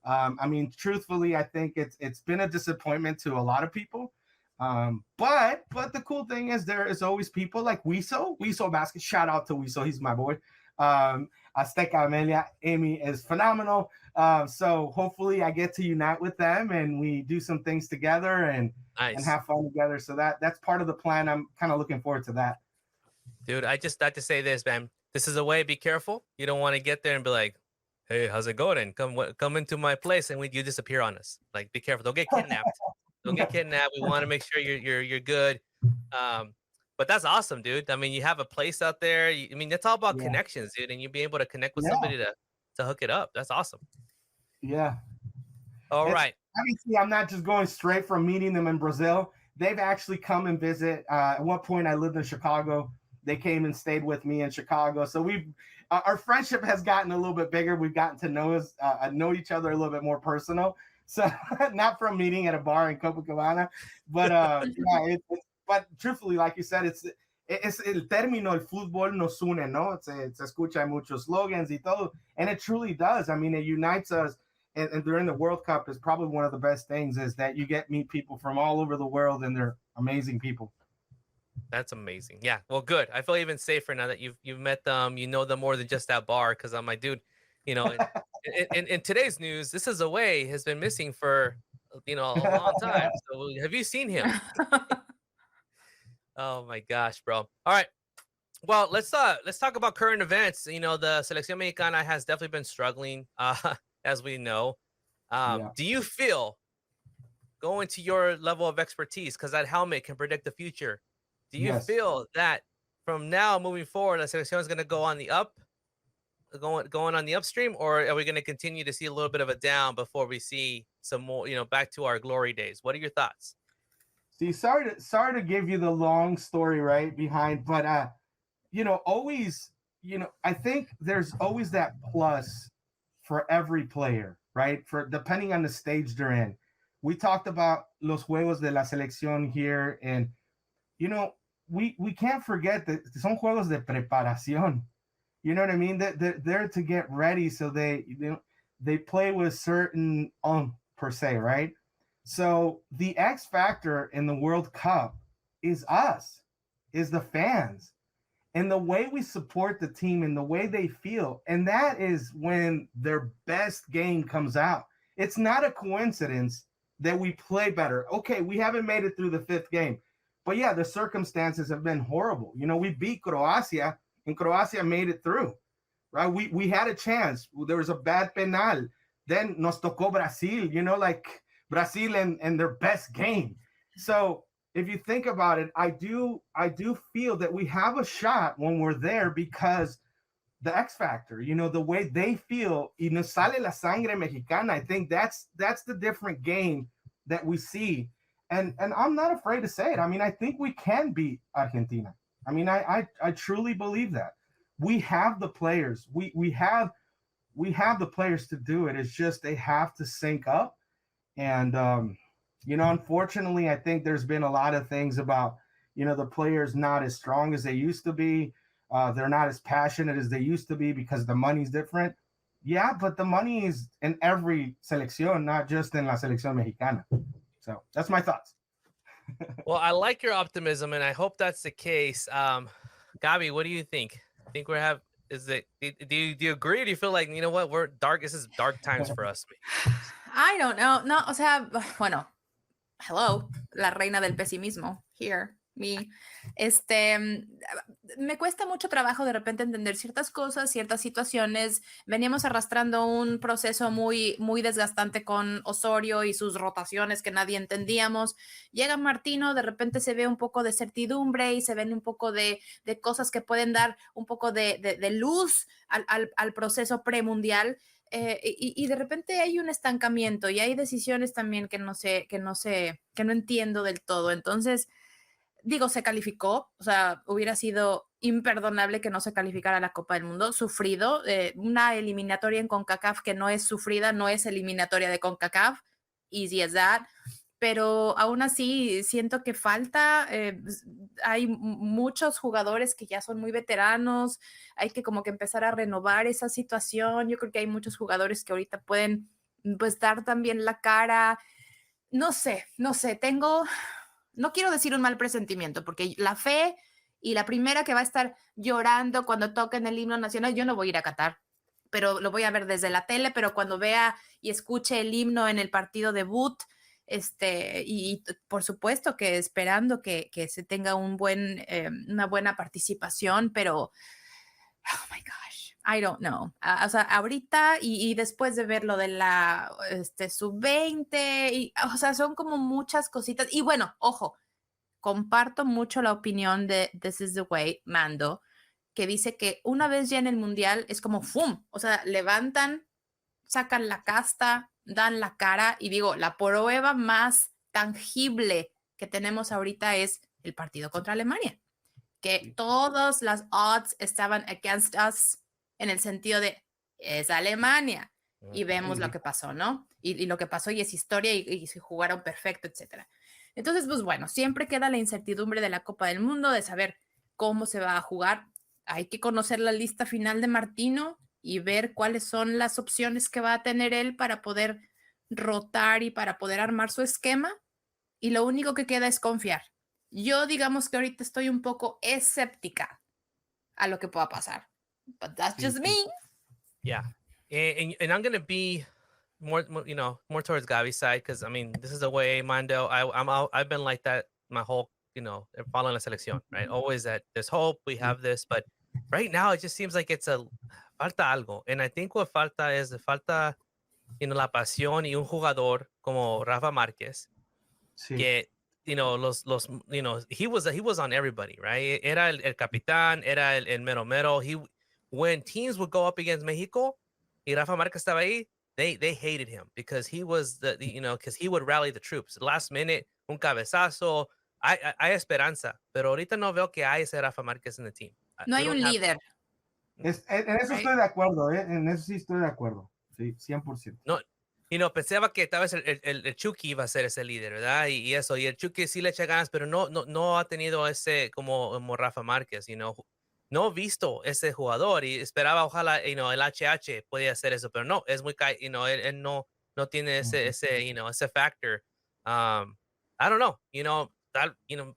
I mean, truthfully, I think it's been a disappointment to a lot of people. But the cool thing is there is always people like Wiso Basket. Shout out to Wiso, he's my boy. Azteca Amelia, Amy is phenomenal. So hopefully I get to unite with them and we do some things together and have fun together. So that's part of the plan. I'm kind of looking forward to that. Dude, I just have to say this, man. This is a way. Be careful. You don't want to get there and be like, hey, how's it going? Come into my place and you disappear on us. Like, be careful. Don't get kidnapped. Don't get kidnapped. We want to make sure you're good. But that's awesome, dude. I mean, you have a place out there. I mean, it's all about connections, dude. And you be able to connect with somebody to hook it up. That's awesome. Yeah. All right. Obviously, I'm not just going straight from meeting them in Brazil. They've actually come and visit. At one point, I lived in Chicago. they came and stayed with me in Chicago. So our friendship has gotten a little bit bigger. We've gotten to know each other a little bit more personal. So not from meeting at a bar in Copacabana, but but truthfully, like you said, it's el término, el fútbol nos une, ¿no? Se escucha muchos slogans y todo, and it truly does. I mean, it unites us. And during the World Cup is probably one of the best things is that you get meet people from all over the world, and they're amazing people. That's amazing. Yeah. Well, good. I feel even safer now that you've met them. You know them more than just that bar. Because I'm like, dude, you know, in today's news, this is away has been missing for a long time. So have you seen him? Oh my gosh, bro. All right. Well, let's talk about current events. You know, the Selección Mexicana has definitely been struggling, as we know. Do you feel, going to your level of expertise, because that helmet can predict the future, do you feel that from now moving forward, La Selección is going to go on the going on the upstream, or are we going to continue to see a little bit of a down before we see some more, back to our glory days? What are your thoughts? See, sorry to give you the long story right behind, but always, I think there's always that plus for every player, right? For depending on the stage they're in. We talked about los juegos de la selección here, and we can't forget that son juegos de preparación. You know what I mean? They're there to get ready, so they play with certain per se, right? So the X factor in the World Cup is us, is the fans, and the way we support the team and the way they feel. And that is when their best game comes out. It's not a coincidence that we play better. Okay, we haven't made it through the fifth game, but yeah, the circumstances have been horrible. We beat Croatia, and Croatia made it through, right? We had a chance. There was a bad penal. Then nos tocó Brazil, like Brazil and their best game. So if you think about it, I do feel that we have a shot when we're there because the X factor, the way they feel, y nos sale la sangre mexicana. I think that's the different game that we see. And I'm not afraid to say it. I mean, I think we can beat Argentina. I mean, I truly believe that. We have the players. We have the players to do it. It's just they have to sync up. And unfortunately, I think there's been a lot of things about, the players not as strong as they used to be. They're not as passionate as they used to be because the money's different. Yeah, but the money is in every selección, not just in la selección mexicana. So that's my thoughts. Well, I like your optimism, and I hope that's the case. Gabi, what do you think? Do you agree? Or do you feel like, what, we're dark? This is dark times for us. I don't know. No, o sea, bueno, hello, la reina del pesimismo, here, me. Me cuesta mucho trabajo de repente entender ciertas cosas, ciertas situaciones. Veníamos arrastrando un proceso muy, muy desgastante con Osorio y sus rotaciones que nadie entendíamos. Llega Martino, de repente se ve un poco de certidumbre y se ven un poco de cosas que pueden dar un poco de luz al proceso premundial. Y de repente hay un estancamiento y hay decisiones también que no entiendo del todo. Entonces, digo, se calificó, o sea, hubiera sido imperdonable que no se calificara a la Copa del Mundo, sufrido, una eliminatoria en CONCACAF que no es sufrida, no es eliminatoria de CONCACAF, easy as that, pero aún así siento que falta, hay muchos jugadores que ya son muy veteranos, hay que como que empezar a renovar esa situación. Yo creo que hay muchos jugadores que ahorita pueden pues dar también la cara, no sé, no quiero decir un mal presentimiento, porque la fe y la primera que va a estar llorando cuando toquen el himno nacional, yo no voy a ir a Qatar, pero lo voy a ver desde la tele, pero cuando vea y escuche el himno en el partido debut, y por supuesto que esperando que se tenga una buena participación, pero oh my gosh, I don't know. O sea, ahorita y después de ver lo de la sub-20, o sea, son como muchas cositas. Y bueno, ojo, comparto mucho la opinión de This is the Way, Mando, que dice que una vez ya en el Mundial es como ¡fum! O sea, levantan, sacan la casta, dan la cara, y digo, la prueba más tangible que tenemos ahorita es el partido contra Alemania, que todas las odds estaban against us en el sentido de es Alemania y vemos lo que pasó, ¿no? Y lo que pasó y es historia y se jugaron perfecto, etcétera. Entonces, pues bueno, siempre queda la incertidumbre de la Copa del Mundo, de saber cómo se va a jugar. Hay que conocer la lista final de Martino y ver cuáles son las opciones que va a tener él para poder rotar y para poder armar su esquema. Y lo único que queda es confiar. Yo digamos que ahorita estoy un poco escéptica a lo que pueda pasar. But that's just me. Yeah. And I'm going to be more towards Gabi's side, because I mean, this is the way, Mando, I've been like that my whole, following la selección, right? Always that there's hope, we have this, but right now it just seems like it's falta algo. And I think what falta is la pasión y un jugador como Rafa Márquez, que he was on everybody, right? Era el capitán, era el mero mero. When teams would go up against Mexico y Rafa Márquez estaba ahí, they hated him because he was because he would rally the troops. Last minute, un cabezazo. Hay esperanza, pero ahorita no veo que hay ese Rafa Márquez en el team. No hay un líder. En eso estoy de acuerdo, en eso sí estoy de acuerdo. Sí, 100%. No, pensaba que tal vez el Chucky iba a ser ese líder, ¿verdad? Y eso, y el Chucky sí le echa ganas, pero no ha tenido ese como Rafa Márquez, no he visto ese jugador y esperaba, ojalá, el HH podía hacer eso, pero no, es muy, él no tiene ese factor. I don't know,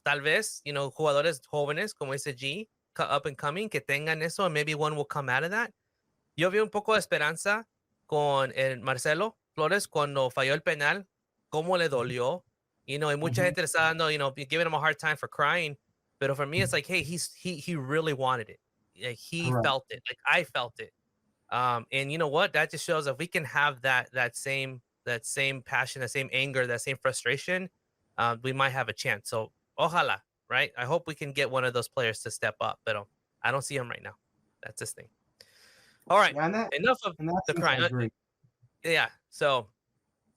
tal vez, jugadores jóvenes como ese G, up and coming, que tengan eso, and maybe one will come out of that. Yo vi un poco de esperanza con el Marcelo Flores cuando falló el penal, cómo le dolió, y mucha gente le está dando, giving him a hard time for crying, but for me, it's like, hey, he really wanted it. Like, he felt it. Like, I felt it. And you know what? That just shows if we can have that same passion, that same anger, that same frustration, we might have a chance. So, ojalá, right? I hope we can get one of those players to step up, but I don't see him right now. That's this thing. All right, enough of the crying. Yeah, so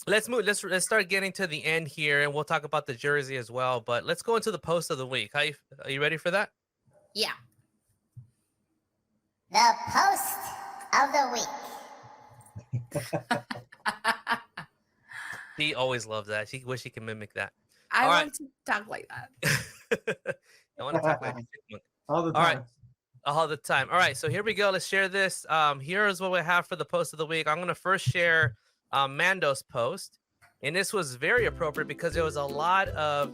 let's move. Let's start getting to the end here, and we'll talk about the jersey as well. But let's go into the post of the week. Are you ready for that? Yeah. The post of the week. She always loves that. She wish she could mimic that. I want to talk like that. I want to talk like all the time. All right. All the time. All right, so here we go. Let's share this. Here is what we have for the post of the week. I'm going to first share Mando's post, and this was very appropriate because there was a lot of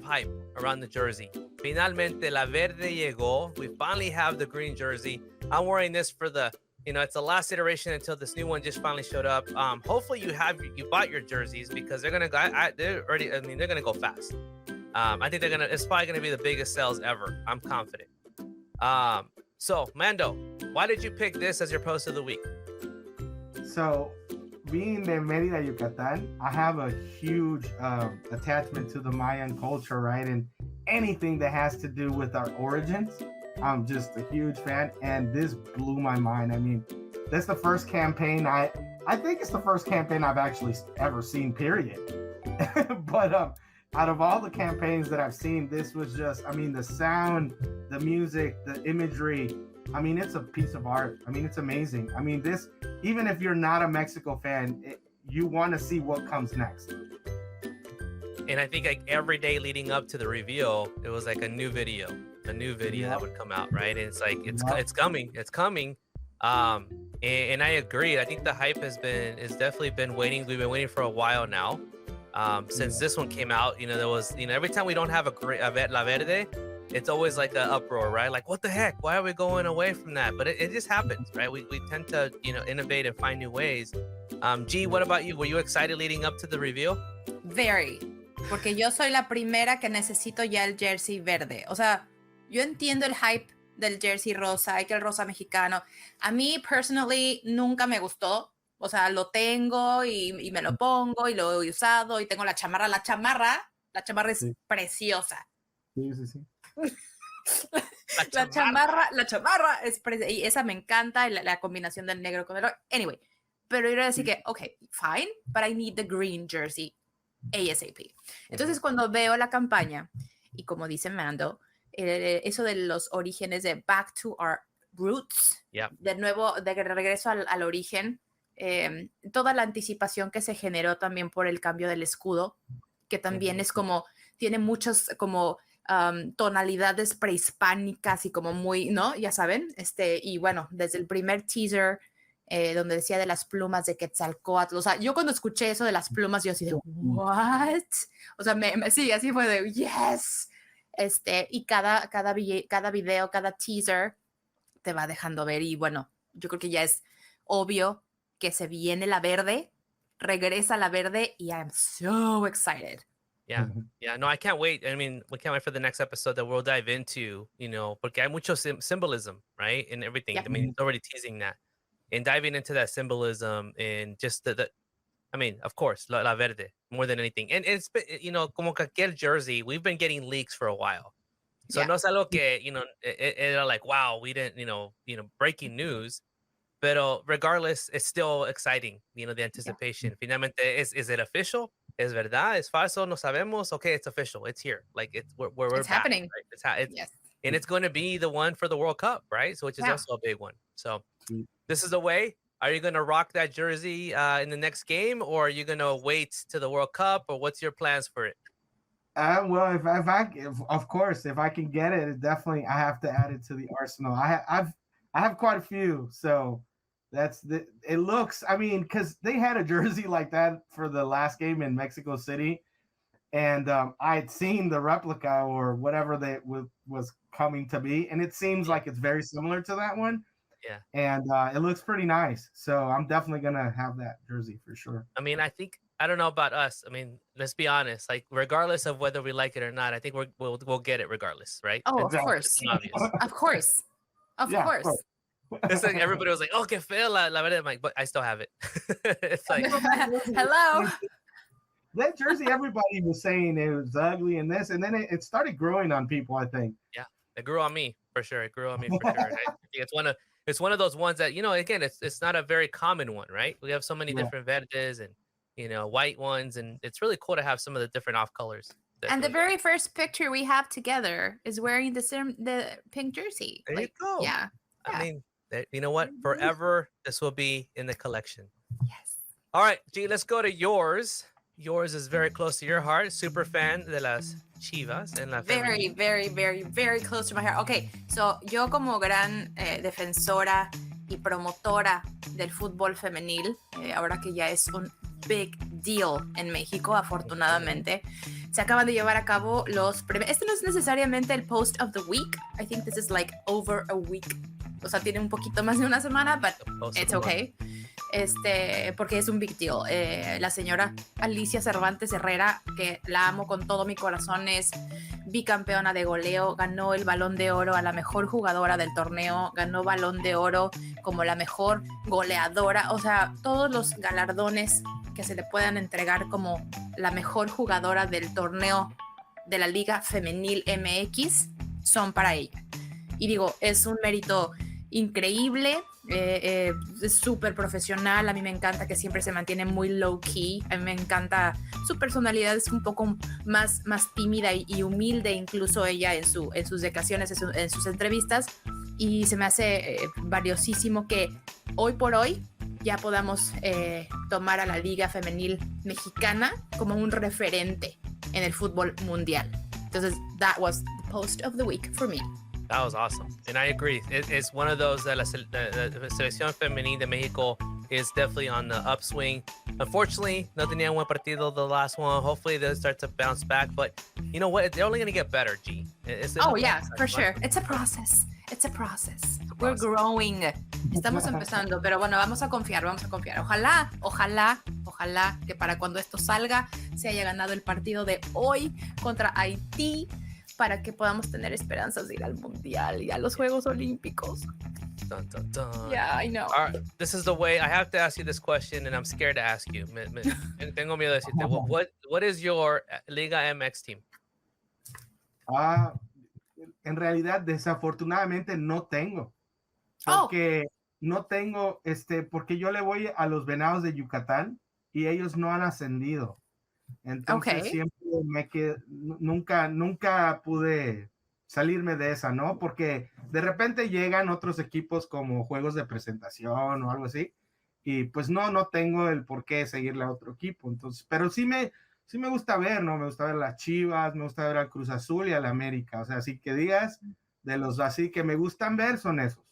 hype around the jersey. Finalmente, la verde llegó. We finally have the green jersey. I'm wearing this for it's the last iteration until this new one just finally showed up. Hopefully you bought your jerseys because they're gonna go. They're gonna go fast. I think it's probably gonna be the biggest sales ever. I'm confident. So Mando, why did you pick this as your post of the week? So, being in Mérida, Yucatan, I have a huge attachment to the Mayan culture, right? And anything that has to do with our origins, I'm just a huge fan. And this blew my mind. I mean, that's the first campaign I think it's the first campaign I've actually ever seen, period. But out of all the campaigns that I've seen, this was just, I mean, the sound, the music, the imagery, I mean, it's a piece of art. I mean, it's amazing. I mean, this, even if you're not a Mexico fan, you want to see what comes next. And I think like every day leading up to the reveal, it was like a new video that would come out, right? And it's like, it's coming. And I agree. I think the hype is definitely been waiting. We've been waiting for a while now. Since this one came out, there was, every time we don't have a La Verde, it's always like an uproar, right? Like, what the heck? Why are we going away from that? But it just happens, right? We tend to, innovate and find new ways. G, what about you? Were you excited leading up to the reveal? Very. Porque yo soy la primera que necesito ya el jersey verde. O sea, yo entiendo el hype del jersey rosa, hay que el rosa mexicano. A mí, personally, nunca me gustó. O sea, lo tengo y me lo pongo y lo he usado y tengo la chamarra. La chamarra es preciosa. Sí. La chamarra es preciosa y esa me encanta, y la combinación del negro con el oro. Anyway, pero yo iba a decir que, okay, fine, but I need the green jersey ASAP. Entonces, cuando veo la campaña y como dice Mando, eso de los orígenes, de back to our roots, Yep. de nuevo, de regreso al origen, toda la anticipación que se generó también por el cambio del escudo, que también es como, tiene muchas como tonalidades prehispánicas y como muy, ¿no? Ya saben, y bueno, desde el primer teaser, donde decía de las plumas de Quetzalcóatl, o sea, yo cuando escuché eso de las plumas, yo así de, ¿what? O sea, sí, así fue de, yes. Y cada video, cada teaser te va dejando ver, y bueno, yo creo que ya es obvio que se viene la verde, regresa la verde, y I'm so excited. Yeah. Yeah. No, I can't wait. I mean, we can't wait for the next episode that we'll dive into, you know, porque hay mucho symbolism, right? And everything. Yep. I mean, it's already teasing that. And diving into that symbolism and just I mean, of course, la verde, more than anything. And it's been, you know, como cualquier jersey, we've been getting leaks for a while. So no es algo que, you know, era like, wow, we didn't, you know, breaking news. Pero regardless, it's still exciting, you know, the anticipation. Finalmente, is it official? ¿Es verdad? ¿Es falso? No sabemos. Okay, it's official. It's here. Like we're it's back, happening. Right? Yes. And it's going to be the one for the World Cup, right? So which is also a big one. So this is the way. Are you going to rock that jersey in the next game, or are you going to wait to the World Cup, or what's your plans for it? Well, if of course, if I can get it, definitely I have to add it to the arsenal. I have quite a few, so it looks, I mean, because they had a jersey like that for the last game in Mexico City, and I had seen the replica or whatever that was coming to be, and it seems like it's very similar to that one. Yeah. And it looks pretty nice, so I'm definitely gonna have that jersey for sure. I mean, I don't know about us. I mean, let's be honest. Like, regardless of whether we like it or not, I think we'll get it regardless, right? Oh, It's of course. obvious. Of course. Of Yeah, course. of course. It's like everybody was like, "Oh, que fea la verde." I'm like, but I still have it. It's like, Hello. That jersey, everybody was saying it was ugly and this, and then it started growing on people, I think. yeah, it grew on me for sure. It grew on me for sure. And I think it's one of those ones that, you know, again, it's not a very common one, right? We have so many different verdes and, you know, white ones, and it's really cool to have some of the different off colors. And the very first picture we have together is wearing the pink jersey. There you go. Yeah. I mean, you know what? Forever, this will be in the collection. Yes. All right, G, let's go to yours. Yours is very close to your heart. Super fan de las Chivas en la Very, very, very, very close to my heart. Okay, so yo como gran defensora y promotora del fútbol femenil, ahora que ya es un big deal en México, afortunadamente, se acaban de llevar a cabo los premios. Este no es necesariamente el post of the week. I think this is like over a week. O sea, tiene un poquito más de una semana, but it's okay. Porque es un big deal. La señora Alicia Cervantes Herrera, que la amo con todo mi corazón, es bicampeona de goleo, ganó el Balón de Oro a la mejor jugadora del torneo, ganó Balón de Oro como la mejor goleadora, o sea, todos los galardones que se le puedan entregar como la mejor jugadora del torneo de la Liga Femenil MX son para ella. Y digo, es un mérito increíble, es súper profesional. A mí me encanta que siempre se mantiene muy low key. A mí me encanta su personalidad, es un poco más tímida y humilde, incluso ella en sus declaraciones, en sus entrevistas, y se me hace valiosísimo que hoy por hoy ya podamos tomar a la Liga Femenil Mexicana como un referente en el fútbol mundial. Entonces, that was the post of the week for me. That was awesome. And I agree. It's one of those that la Selección Femenil de Mexico is definitely on the upswing. Unfortunately, no tenían buen partido the last one. Hopefully they'll start to bounce back. But you know what? They're only going to get better, G. Yeah, for sure. It's a process. We're growing. Estamos empezando, pero bueno, vamos a confiar. Ojalá que para cuando esto salga se haya ganado el partido de hoy contra Haití, para que podamos tener esperanzas de ir al Mundial y a los Juegos Olímpicos. Dun, dun, dun. Yeah, I know. All right, this is the way. I have to ask you this question, and I'm scared to ask you. Tengo miedo de decirte. What is your Liga MX team? En realidad, desafortunadamente no tengo. Porque no tengo, porque yo le voy a los Venados de Yucatán y ellos no han ascendido. Entonces siempre nunca pude salirme de esa, ¿no? Porque de repente llegan otros equipos como juegos de presentación o algo así, y pues no tengo el por qué seguirle a otro equipo. Entonces, pero sí me gusta ver, ¿no? Me gusta ver las Chivas, me gusta ver al Cruz Azul y al América. O sea, así que digas, de los así que me gustan ver son esos.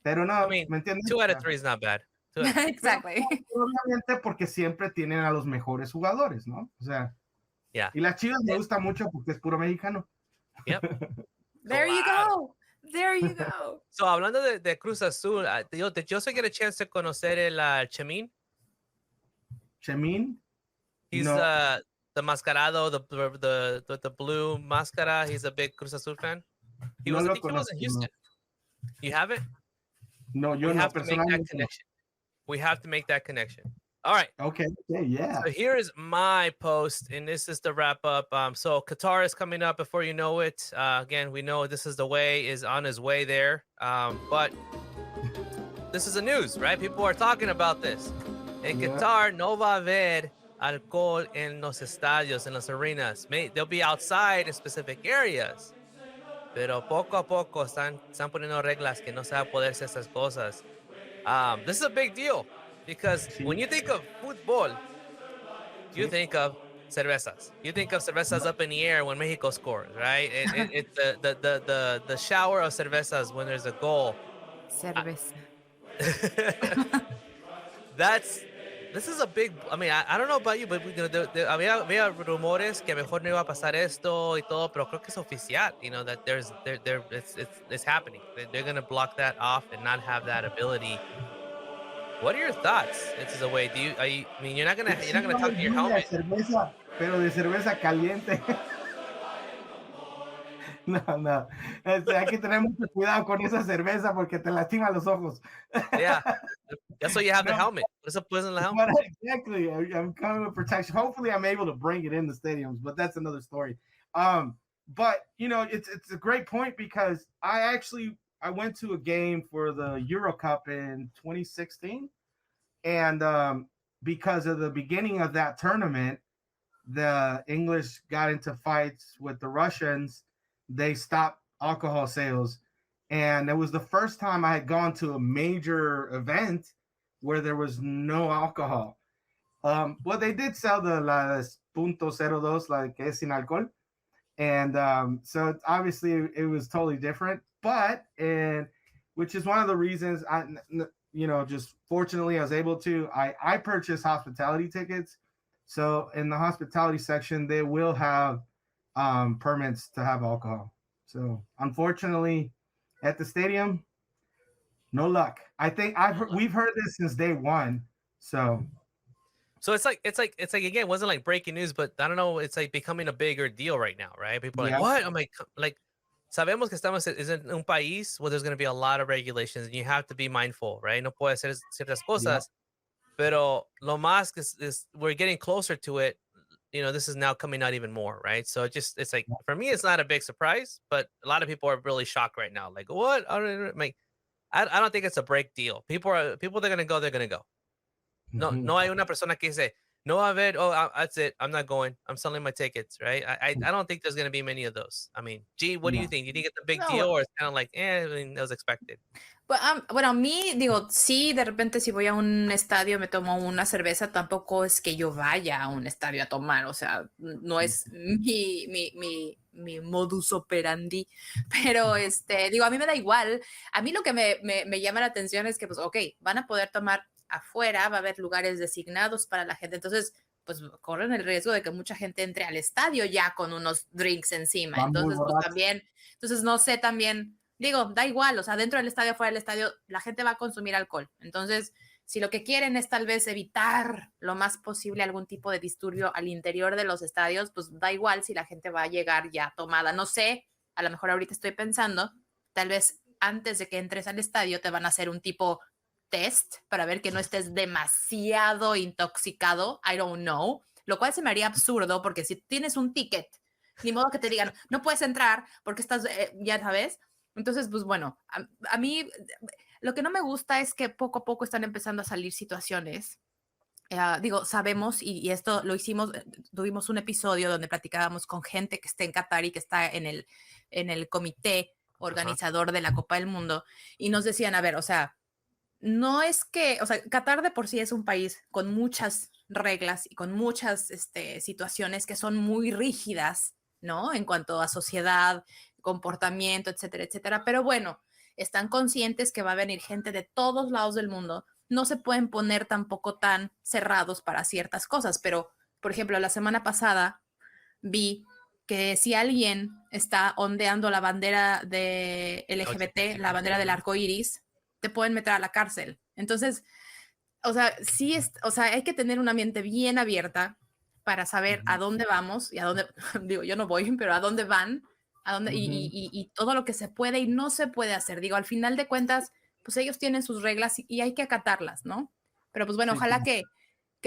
Pero no, I mean, ¿me entiendes? 2 out of 3 is not bad. Exactly. Obviamente porque siempre tienen a los mejores jugadores, ¿no? O sea, Yeah. y las Chivas me gusta mucho porque es puro mexicano. Yep. There you go. There you go. So, hablando de Cruz Azul, did you also get a chance to conocer el Chemín? Chemín. He's No. the mascarado, the blue máscara. He's a big Cruz Azul fan. He No was, I lo think he was in conozco, Houston. You haven't? No, yo We no have to make that personalmente. No. connection. We have to make that connection. All right. Okay, yeah. So here is my post, and this is the wrap up. So Qatar is coming up before you know it. Again, we know this is the way is on his way there. But this is the news, right? People are talking about this. En Yeah. Qatar no va a haber alcohol en los estadios, en las arenas. They'll be outside in specific areas. Pero poco a poco están poniendo reglas que no se va a poder hacer esas cosas. This is a big deal because when you think of football, you think of cervezas. You think of cervezas up in the air when Mexico scores, right? It's the shower of cervezas when there's a goal. Cerveza. This is a big. I mean, I don't know about you, but había rumores que mejor no iba a pasar esto y todo, pero creo que es oficial. You know that it's happening. They're gonna block that off and not have that ability. What are your thoughts? This is a way. I mean, you're not gonna talk to your helmet. Cerveza, pero de cerveza caliente. No. Hay que tener mucho cuidado con esa cerveza porque te lastima los ojos. Yeah, that's why you have the No. helmet. Por eso puedes en la helmet. But exactly. I'm coming with protection. Hopefully, I'm able to bring it in the stadiums, but that's another story. But you know, it's a great point because I went to a game for the Euro Cup in 2016, and because of the beginning of that tournament, the English got into fights with the Russians. They stopped alcohol sales, and it was the first time I had gone to a major event where there was no alcohol. Well, they did sell the las .02, like que es sin alcohol, and so obviously it was totally different. But which is one of the reasons just fortunately I was able to. I purchased hospitality tickets, so in the hospitality section they will have permits to have alcohol. So unfortunately, at the stadium, no luck. I think we've heard this since day one. So it's like again, it wasn't like breaking news, but I don't know, it's like becoming a bigger deal right now, right? People are like, what? I'm like sabemos que estamos en un país where there's going to be a lot of regulations and you have to be mindful, right? No puede hacer ciertas cosas, pero lo más is we're getting closer to it. You know, this is now coming out even more, right? So it's like, for me, it's not a big surprise, but a lot of people are really shocked right now. Like, what? I don't think it's a break deal. People they're going to go, they're going to go. No hay una persona que dice, no, that's it. I'm not going. I'm selling my tickets, right? I don't think there's going to be many of those. I mean, what do you think? Do you think it's a big deal or it's kind of like, I mean, that was expected? Bueno, a mí, digo, sí, de repente si voy a un estadio me tomo una cerveza, tampoco es que yo vaya a un estadio a tomar, o sea, no es mi modus operandi, pero digo, a mí me da igual. A mí lo que me llama la atención es que, pues, ok, van a poder tomar afuera, va a haber lugares designados para la gente, entonces, pues, corren el riesgo de que mucha gente entre al estadio ya con unos drinks encima, entonces, pues, también, no sé, también, digo, da igual, o sea, dentro del estadio, fuera del estadio, la gente va a consumir alcohol, entonces, si lo que quieren es tal vez evitar lo más posible algún tipo de disturbio al interior de los estadios, pues da igual si la gente va a llegar ya tomada, no sé, a lo mejor ahorita estoy pensando, tal vez antes de que entres al estadio te van a hacer un tipo test para ver que no estés demasiado intoxicado, I don't know, lo cual se me haría absurdo porque si tienes un ticket, ni modo que te digan, no puedes entrar porque estás, ya sabes, entonces pues bueno, a mí lo que no me gusta es que poco a poco están empezando a salir situaciones digo, sabemos, y esto lo hicimos, tuvimos un episodio donde platicábamos con gente que está en Qatar y que está en el comité organizador de la Copa del Mundo, y nos decían, a ver, o sea, no es que, o sea, Qatar de por sí es un país con muchas reglas y con muchas situaciones que son muy rígidas, ¿no? En cuanto a sociedad, comportamiento, etcétera, etcétera. Pero bueno, están conscientes que va a venir gente de todos lados del mundo. No se pueden poner tampoco tan cerrados para ciertas cosas, pero, por ejemplo, la semana pasada vi que si alguien está ondeando la bandera de LGBT, la bandera del arco iris, te pueden meter a la cárcel. Entonces, o sea, sí, o sea, hay que tener una mente bien abierta para saber a dónde vamos y a dónde, digo, yo no voy, pero a dónde van, a dónde, y todo lo que se puede y no se puede hacer. Digo, al final de cuentas, pues ellos tienen sus reglas y hay que acatarlas, ¿no? Pero pues bueno, ojalá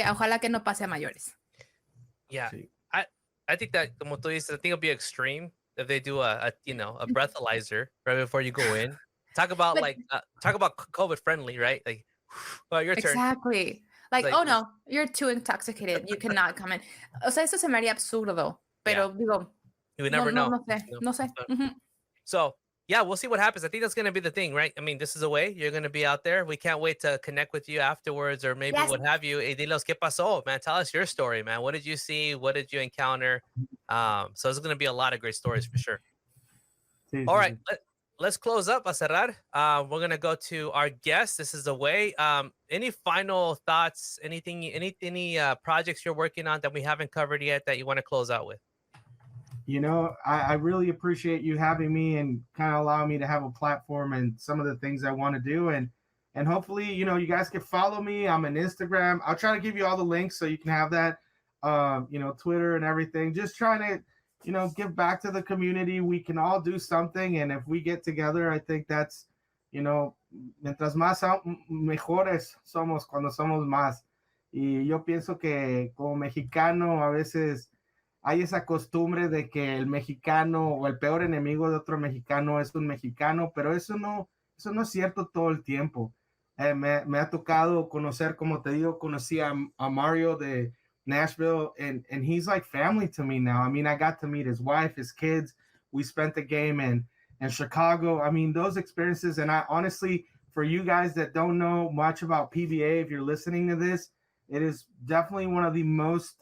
ojalá que no pase a mayores. Yeah, I think that, como tú dices, I think it'll be extreme if they do a breathalyzer right before you go in. Talk about talk about COVID friendly, right? Like, well, your turn. Exactly. Like, oh no, you're too intoxicated. You cannot come in. O sea, eso se me haría absurdo, pero digo, you would never know. No sé. So, yeah, we'll see what happens. I think that's going to be the thing, right? I mean, this is a way you're going to be out there. We can't wait to connect with you afterwards, or maybe what have you. Hey, dinos qué pasó, man. Tell us your story, man. What did you see? What did you encounter? So there's going to be a lot of great stories for sure. All right, let's close up, a cerrar. We're going to go to our guest. This is the way. Any final thoughts? Any projects you're working on that we haven't covered yet that you want to close out with? You know, I really appreciate you having me and kind of allowing me to have a platform and some of the things I want to do. And hopefully, you know, you guys can follow me. I'm on Instagram. I'll try to give you all the links so you can have that, you know, Twitter and everything. Just trying to, you know, give back to the community. We can all do something. And if we get together, I think that's, you know, mientras más mejores somos cuando somos más. Y yo pienso que como mexicano a veces hay esa costumbre de que el mexicano o el peor enemigo de otro mexicano es un mexicano, pero eso no es cierto todo el tiempo. Me ha tocado conocer, como te digo, conocí a Mario de Nashville, and he's like family to me now. I mean, I got to meet his wife, his kids. We spent the game in Chicago. I mean, those experiences, and I honestly, for you guys that don't know much about PBA, if you're listening to this, it is definitely one of the most,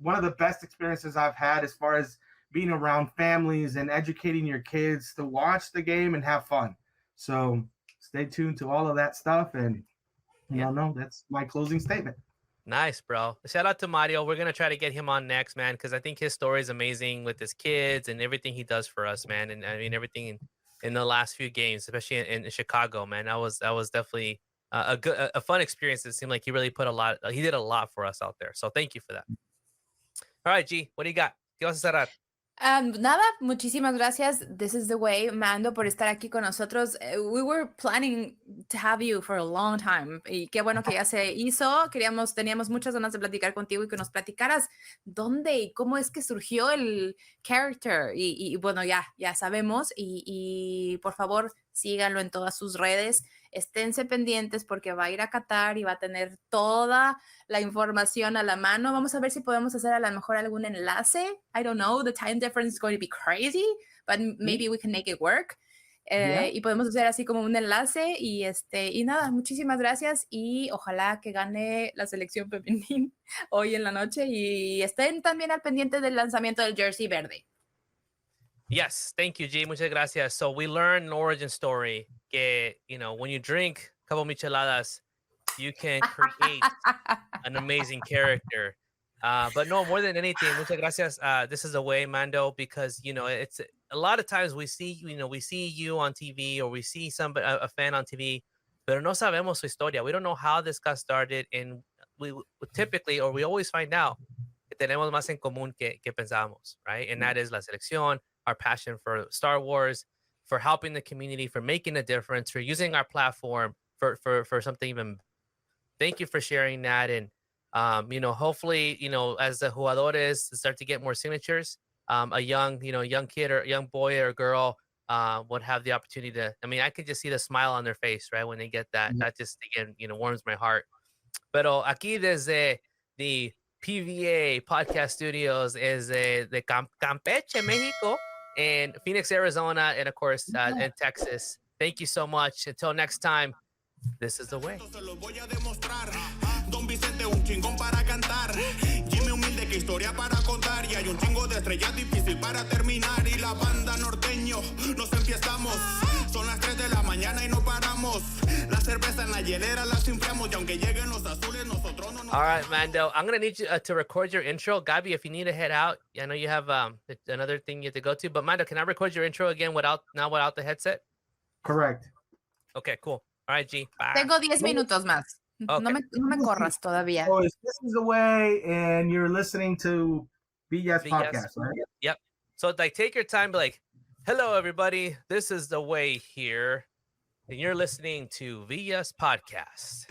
one of the best experiences I've had as far as being around families and educating your kids to watch the game and have fun. So stay tuned to all of that stuff. And, that's my closing statement. Nice, bro. Shout out to Mario. We're going to try to get him on next, man, because I think his story is amazing with his kids and everything he does for us, man. And I mean, everything in the last few games, especially in Chicago, man. That was definitely a fun experience. It seemed like he really he did a lot for us out there. So thank you for that. All right, G, what do you got? ¿Qué vas a cerrar? Nada, muchísimas gracias. This is the way, Mando, por estar aquí con nosotros. We were planning to have you for a long time. Y qué bueno que ya se hizo. Teníamos muchas ganas de platicar contigo y que nos platicaras dónde y cómo es que surgió el character. Y bueno, ya sabemos. Y por favor, síganlo en todas sus redes. Esténse pendientes porque va a ir a Qatar y va a tener toda la información a la mano. Vamos a ver si podemos hacer a lo mejor algún enlace. I don't know, the time difference is going to be crazy, but maybe we can make it work. Y podemos hacer así como un enlace y nada, muchísimas gracias y ojalá que gane la selección femenil hoy en la noche y estén también al pendiente del lanzamiento del jersey verde. Yes, thank you, G. Muchas gracias. So we learned an origin story que, when you drink a couple micheladas, you can create an amazing character. But no, more than anything, muchas gracias. This is a way, Mando, because, it's a lot of times we see you on TV or we see a fan on TV, pero no sabemos su historia. We don't know how this got started. And we typically, or we always find out que tenemos más en común que pensábamos, right? And that is la selección, our passion for Star Wars, for helping the community, for making a difference, for using our platform for something even. Thank you for sharing that. And, hopefully, as the jugadores start to get more signatures, a young kid or young boy or girl would have the opportunity to, I could just see the smile on their face, right? When they get that, that just, again, warms my heart. Pero aquí desde the PVA Podcast Studios is de Campeche, Mexico, and Phoenix, Arizona, and of course in Texas. Thank you so much. Until next time, this is the way. Se los voy a demostrar. Don Vicente, un chingón para cantar. Jimmy humilde, que historia para contar. Y hay un chingo de estrellas difícil para terminar. Y la banda norteño, nos enfiestamos. Son las 3 de la mañana y no paramos. La cerveza en la hielera la enfriamos. Y aunque lleguen los azules, nosotros no nos... All right, Mando. I'm going to need you to record your intro. Gabi, if you need to head out, I know you have another thing you have to go to. But Mando, can I record your intro again without the headset? Correct. Okay, cool. All right, G. Bye. Tengo 10 minutos más. Okay. No me corras todavía. So this is the way, and you're listening to Villa's podcast, right? Yep. So like, take your time. Be like, hello, everybody. This is the way here, and you're listening to Villa's podcast.